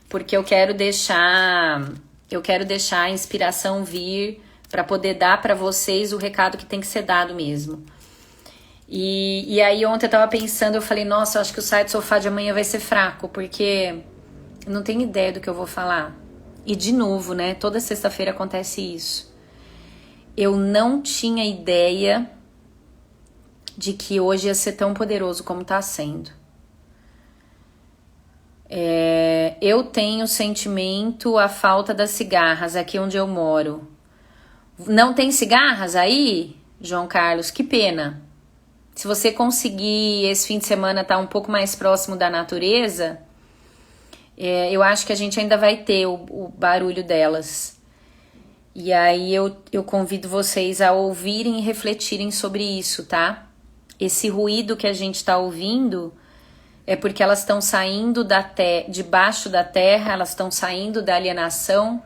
Porque eu quero deixar a inspiração vir pra poder dar pra vocês o recado que tem que ser dado mesmo. E aí ontem eu tava pensando, eu falei, nossa, eu acho que o Saia do Sofá de amanhã vai ser fraco, porque eu não tenho ideia do que eu vou falar. E de novo, né, toda sexta-feira acontece isso. Eu não tinha ideia de que hoje ia ser tão poderoso como tá sendo. Eu tenho sentimento a falta das cigarras aqui onde eu moro. Não tem cigarras aí, João Carlos? Que pena. Se você conseguir esse fim de semana estar um pouco mais próximo da natureza, eu acho que a gente ainda vai ter o barulho delas. E aí eu convido vocês a ouvirem e refletirem sobre isso, tá? Esse ruído que a gente está ouvindo é porque elas estão saindo debaixo da terra, elas estão saindo da alienação,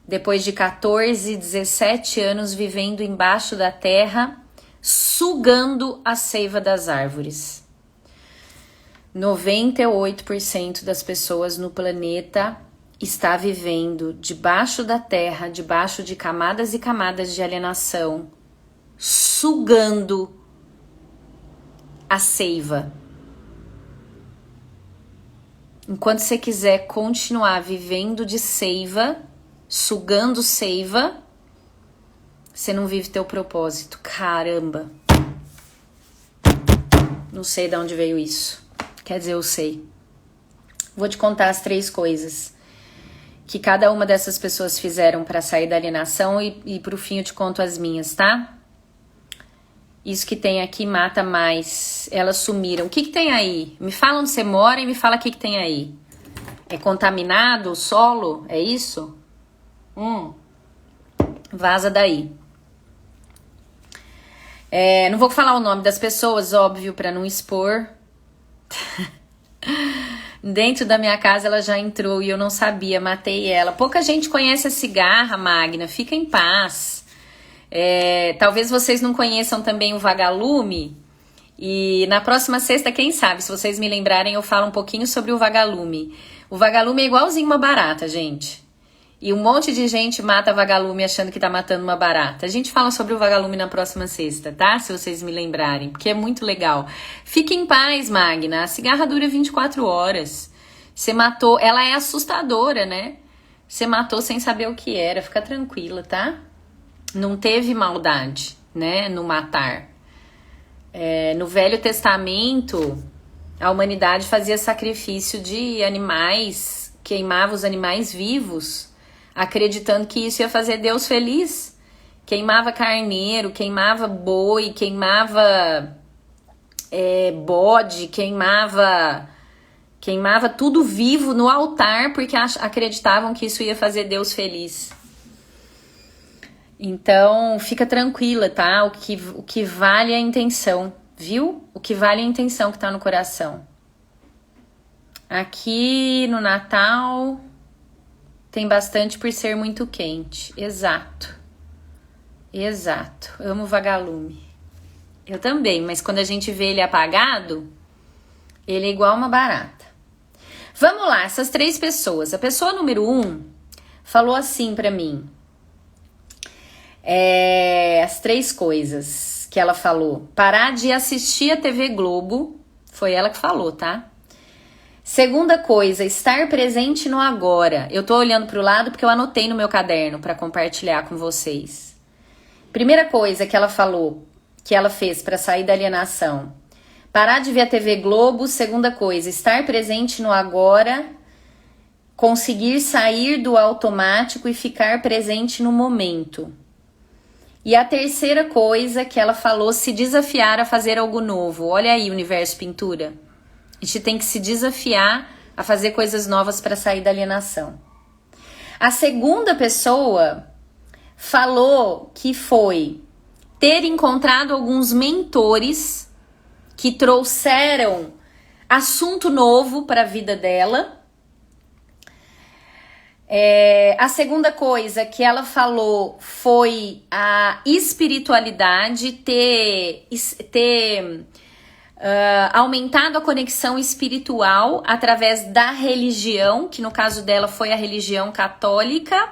depois de 14, 17 anos vivendo embaixo da terra, sugando a seiva das árvores. 98% das pessoas no planeta está vivendo debaixo da terra, debaixo de camadas e camadas de alienação, sugando a seiva. Enquanto você quiser continuar vivendo de seiva, sugando seiva, você não vive teu propósito. Caramba! Não sei de onde veio isso. Quer dizer, eu sei. Vou te contar as 3 coisas que cada uma dessas pessoas fizeram para sair da alienação e pro fim eu te conto as minhas, tá? Isso que tem aqui mata mais. Elas sumiram. O que tem aí? Me fala onde você mora e me fala o que tem aí. É contaminado o solo? É isso? Vaza daí. Não vou falar o nome das pessoas, óbvio, para não expor. Dentro da minha casa ela já entrou e eu não sabia, matei ela. Pouca gente conhece a cigarra, Magna, fica em paz. Talvez vocês não conheçam também o vagalume. E na próxima sexta, quem sabe, se vocês me lembrarem, eu falo um pouquinho sobre o vagalume. O vagalume é igualzinho uma barata, gente. E um monte de gente mata vagalume achando que tá matando uma barata. A gente fala sobre o vagalume na próxima sexta, tá? Se vocês me lembrarem, porque é muito legal. Fique em paz, Magna. A cigarra dura 24 horas. Você matou... Ela é assustadora, né? Você matou sem saber o que era. Fica tranquila, tá? Não teve maldade, né? No matar. No Velho Testamento, a humanidade fazia sacrifício de animais, queimava os animais vivos, acreditando que isso ia fazer Deus feliz. Queimava carneiro, queimava boi, queimava bode, queimava tudo vivo no altar, porque acreditavam que isso ia fazer Deus feliz. Então, fica tranquila, tá? O que vale é a intenção, viu? O que vale é a intenção que tá no coração. Aqui no Natal tem bastante por ser muito quente. Exato. Exato. Amo vagalume. Eu também, mas quando a gente vê ele apagado, ele é igual uma barata. Vamos lá, essas 3 pessoas. A pessoa número 1 falou assim pra mim. As 3 coisas que ela falou. Parar de assistir a TV Globo. Foi ela que falou, tá? Segunda coisa, estar presente no agora. Eu tô olhando pro lado porque eu anotei no meu caderno pra compartilhar com vocês. Primeira coisa que ela falou, que ela fez pra sair da alienação. Parar de ver a TV Globo. Segunda coisa, estar presente no agora. Conseguir sair do automático e ficar presente no momento. E a terceira coisa que ela falou, se desafiar a fazer algo novo. Olha aí, Universo Pintura. A gente tem que se desafiar a fazer coisas novas para sair da alienação. A segunda pessoa falou que foi ter encontrado alguns mentores que trouxeram assunto novo para a vida dela. A segunda coisa que ela falou foi a espiritualidade, ter aumentado a conexão espiritual através da religião, que no caso dela foi a religião católica.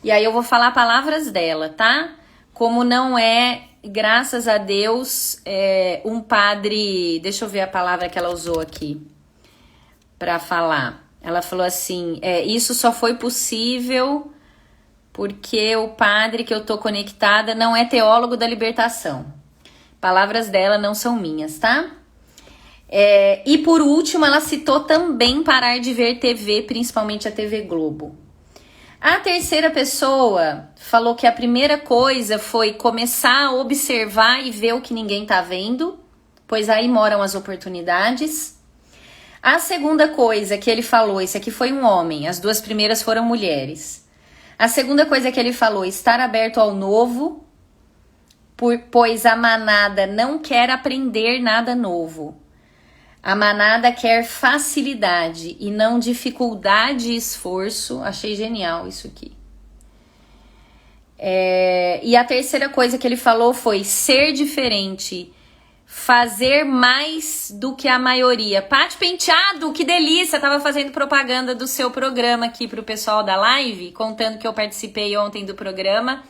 E aí eu vou falar palavras dela, tá? Como não é, graças a Deus, um padre... Deixa eu ver a palavra que ela usou aqui para falar. Ela falou assim, isso só foi possível porque o padre que eu tô conectada não é teólogo da libertação. Palavras dela não são minhas, tá? E por último, ela citou também parar de ver TV, principalmente a TV Globo. A terceira pessoa falou que a primeira coisa foi começar a observar e ver o que ninguém tá vendo, pois aí moram as oportunidades. A segunda coisa que ele falou, esse aqui foi um homem, as 2 primeiras foram mulheres. A segunda coisa que ele falou, estar aberto ao novo, pois a manada não quer aprender nada novo. A manada quer facilidade e não dificuldade e esforço. Achei genial isso aqui. E a terceira coisa que ele falou foi ser diferente. Fazer mais do que a maioria. Paty Penteado, que delícia! Tava fazendo propaganda do seu programa aqui pro pessoal da live, contando que eu participei ontem do programa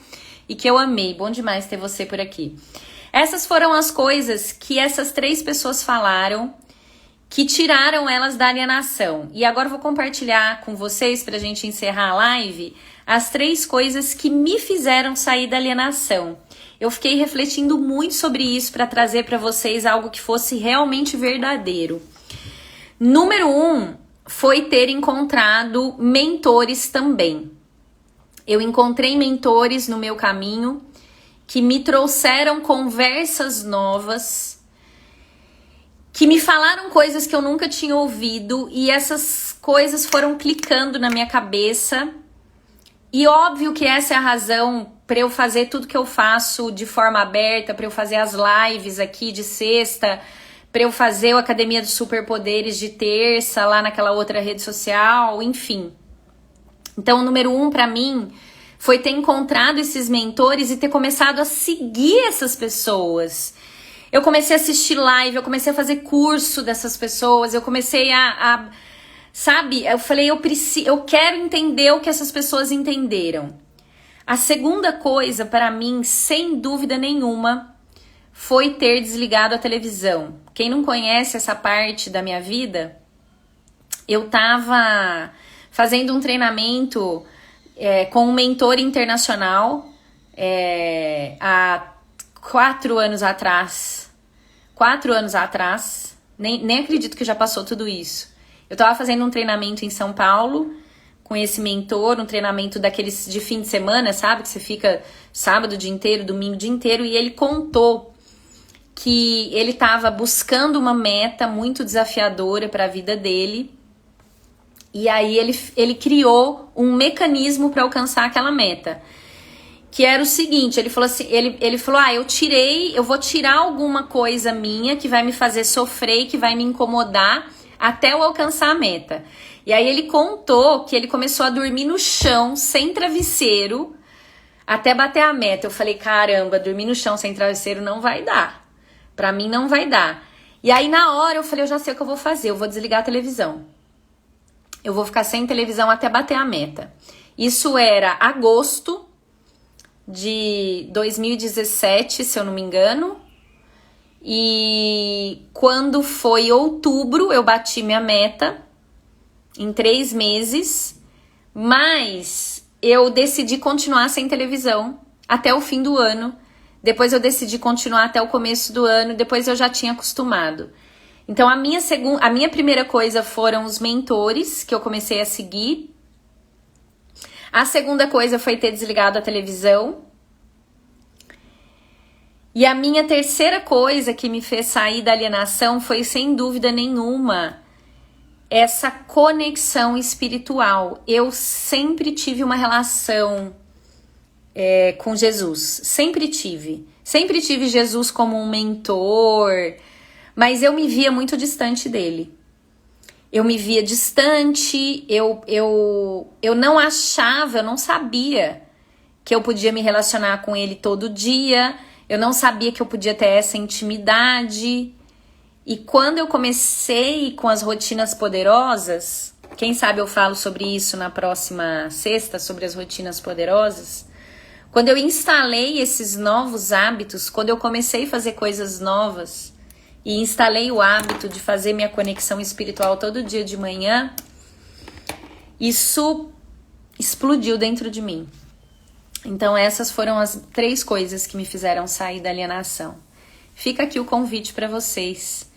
e que eu amei. Bom demais ter você por aqui. Essas foram as coisas que essas 3 pessoas falaram que tiraram elas da alienação. E agora eu vou compartilhar com vocês, pra gente encerrar a live, as 3 coisas que me fizeram sair da alienação. Eu fiquei refletindo muito sobre isso para trazer para vocês algo que fosse realmente verdadeiro. Número 1 foi ter encontrado mentores também. Eu encontrei mentores no meu caminho que me trouxeram conversas novas, que me falaram coisas que eu nunca tinha ouvido e essas coisas foram clicando na minha cabeça E óbvio que essa é a razão para eu fazer tudo que eu faço de forma aberta, para eu fazer as lives aqui de sexta, para eu fazer o Academia dos Superpoderes de terça, lá naquela outra rede social, enfim. Então, o número 1 para mim foi ter encontrado esses mentores e ter começado a seguir essas pessoas. Eu comecei a assistir live, eu comecei a fazer curso dessas pessoas, eu comecei sabe, eu falei, eu quero entender o que essas pessoas entenderam. A segunda coisa, para mim, sem dúvida nenhuma, foi ter desligado a televisão. Quem não conhece essa parte da minha vida, eu tava fazendo um treinamento com um mentor internacional há 4 anos atrás. 4 anos atrás, nem acredito que já passou tudo isso. Eu tava fazendo um treinamento em São Paulo com esse mentor, um treinamento daqueles de fim de semana, sabe? Que você fica sábado o dia inteiro, domingo o dia inteiro, e ele contou que ele estava buscando uma meta muito desafiadora para a vida dele. E aí ele criou um mecanismo para alcançar aquela meta. Que era o seguinte, ele falou assim, ele falou, eu vou tirar alguma coisa minha que vai me fazer sofrer e que vai me incomodar até eu alcançar a meta. E aí ele contou que ele começou a dormir no chão, sem travesseiro, até bater a meta. Eu falei, caramba, dormir no chão sem travesseiro não vai dar. Pra mim não vai dar. E aí na hora eu falei, eu já sei o que eu vou fazer, eu vou desligar a televisão. Eu vou ficar sem televisão até bater a meta. Isso era agosto de 2017, se eu não me engano. E quando foi outubro, eu bati minha meta em 3 meses. Mas eu decidi continuar sem televisão até o fim do ano. Depois eu decidi continuar até o começo do ano. Depois eu já tinha acostumado. Então a minha primeira coisa foram os mentores que eu comecei a seguir. A segunda coisa foi ter desligado a televisão. E a minha terceira coisa que me fez sair da alienação foi, sem dúvida nenhuma, essa conexão espiritual. Eu sempre tive uma relação com Jesus. Sempre tive. Sempre tive Jesus como um mentor, mas eu me via muito distante dele. Eu me via distante, eu não achava, eu não sabia que eu podia me relacionar com ele todo dia, eu não sabia que eu podia ter essa intimidade. E quando eu comecei com as rotinas poderosas, quem sabe eu falo sobre isso na próxima sexta, sobre as rotinas poderosas. Quando eu instalei esses novos hábitos, quando eu comecei a fazer coisas novas e instalei o hábito de fazer minha conexão espiritual todo dia de manhã, isso explodiu dentro de mim. Então essas foram as 3 coisas que me fizeram sair da alienação. Fica aqui o convite para vocês.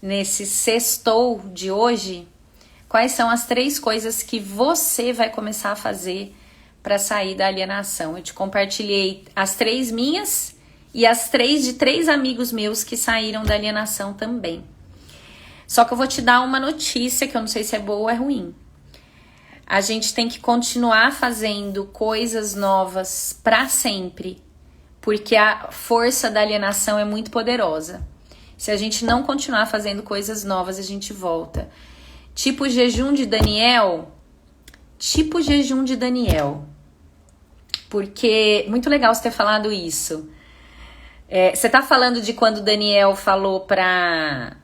Nesse sextou de hoje, quais são as 3 coisas que você vai começar a fazer para sair da alienação? Eu te compartilhei as 3 minhas e as 3 de 3 amigos meus que saíram da alienação também. Só que eu vou te dar uma notícia que eu não sei se é boa ou é ruim. A gente tem que continuar fazendo coisas novas para sempre, porque a força da alienação é muito poderosa. Se a gente não continuar fazendo coisas novas, a gente volta. Tipo jejum de Daniel. Porque, muito legal você ter falado isso. Você tá falando de quando Daniel falou pra...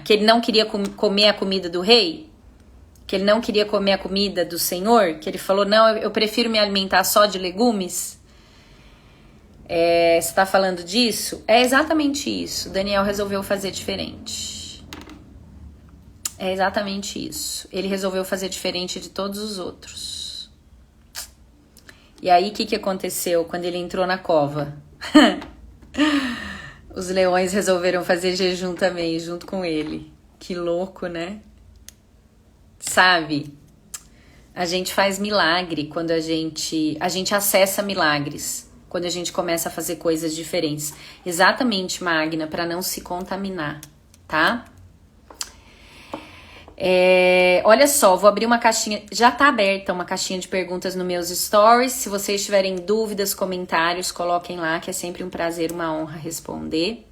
que ele não queria comer a comida do rei? Que ele não queria comer a comida do Senhor? Que ele falou, não, eu prefiro me alimentar só de legumes? Você tá falando disso? É exatamente isso. Daniel resolveu fazer diferente. É exatamente isso. Ele resolveu fazer diferente de todos os outros. E aí, o que aconteceu quando ele entrou na cova? Os leões resolveram fazer jejum também, junto com ele. Que louco, né? Sabe? A gente faz milagre quando a gente acessa milagres. Quando a gente começa a fazer coisas diferentes. Exatamente, Magna, para não se contaminar, tá? Olha só, vou abrir uma caixinha, já tá aberta uma caixinha de perguntas nos meus stories. Se vocês tiverem dúvidas, comentários, coloquem lá, que é sempre um prazer, uma honra responder.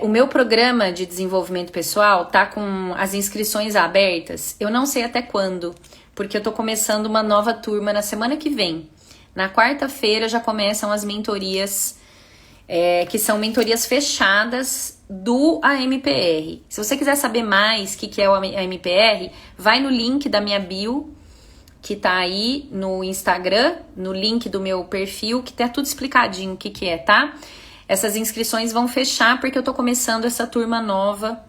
O meu programa de desenvolvimento pessoal tá com as inscrições abertas, eu não sei até quando, porque eu tô começando uma nova turma na semana que vem. Na quarta-feira já começam as mentorias, que são mentorias fechadas do AMPR. Se você quiser saber mais o que é o AMPR, vai no link da minha bio, que tá aí no Instagram, no link do meu perfil, que tá tudo explicadinho o que é, tá? Essas inscrições vão fechar porque eu tô começando essa turma nova,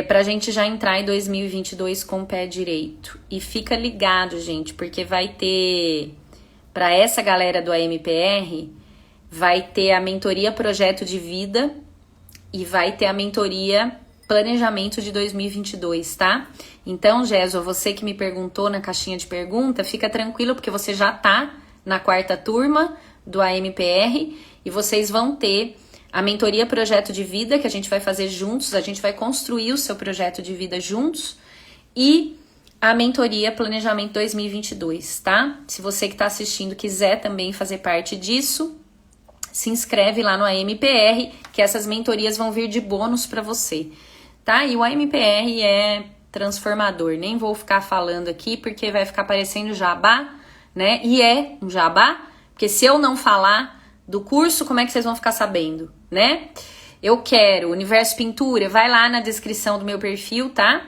pra gente já entrar em 2022 com o pé direito. E fica ligado, gente, porque vai ter, pra essa galera do AMPR, vai ter a mentoria Projeto de Vida e vai ter a mentoria Planejamento de 2022, tá? Então, Jéssica, você que me perguntou na caixinha de pergunta, fica tranquilo porque você já tá na quarta turma do AMPR e vocês vão ter a mentoria Projeto de Vida, que a gente vai fazer juntos, a gente vai construir o seu projeto de vida juntos, e a mentoria Planejamento 2022, tá? Se você que tá assistindo quiser também fazer parte disso, se inscreve lá no AMPR, que essas mentorias vão vir de bônus para você, tá? E o AMPR é transformador, nem vou ficar falando aqui porque vai ficar parecendo jabá, né? E é um jabá, porque se eu não falar do curso, como é que vocês vão ficar sabendo, né? Eu quero Universo Pintura, vai lá na descrição do meu perfil, tá?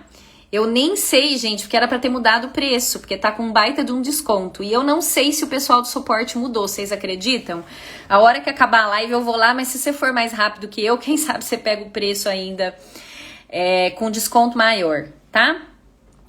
Eu nem sei, gente, porque era pra ter mudado o preço, porque tá com um baita de um desconto. E eu não sei se o pessoal do suporte mudou, vocês acreditam? A hora que acabar a live eu vou lá, mas se você for mais rápido que eu, quem sabe você pega o preço ainda com desconto maior, tá?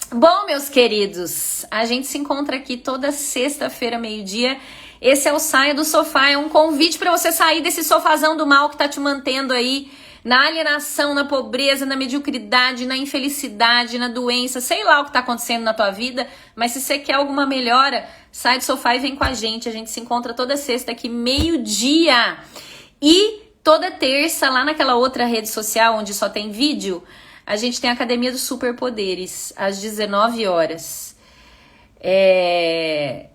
Bom, meus queridos, a gente se encontra aqui toda sexta-feira, meio-dia. Esse é o Saia do Sofá, é um convite pra você sair desse sofazão do mal que tá te mantendo aí na alienação, na pobreza, na mediocridade, na infelicidade, na doença, sei lá o que tá acontecendo na tua vida, mas se você quer alguma melhora, sai do sofá e vem com a gente se encontra toda sexta aqui, meio-dia, e toda terça, lá naquela outra rede social onde só tem vídeo, a gente tem a Academia dos Superpoderes, às 19 horas.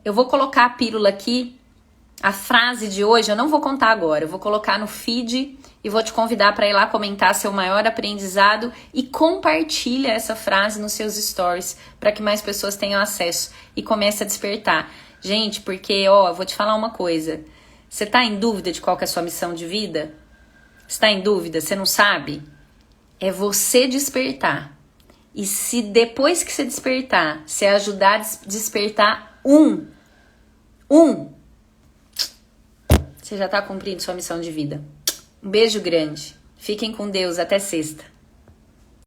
Eu vou colocar a pílula aqui, a frase de hoje, eu não vou contar agora, eu vou colocar no feed e vou te convidar para ir lá comentar seu maior aprendizado e compartilha essa frase nos seus stories para que mais pessoas tenham acesso e comece a despertar. Gente, porque, eu vou te falar uma coisa, você tá em dúvida de qual que é a sua missão de vida? Você tá em dúvida? Você não sabe? É você despertar. E se depois que você despertar, você ajudar a despertar você já tá cumprindo sua missão de vida. Um beijo grande. Fiquem com Deus. Até sexta.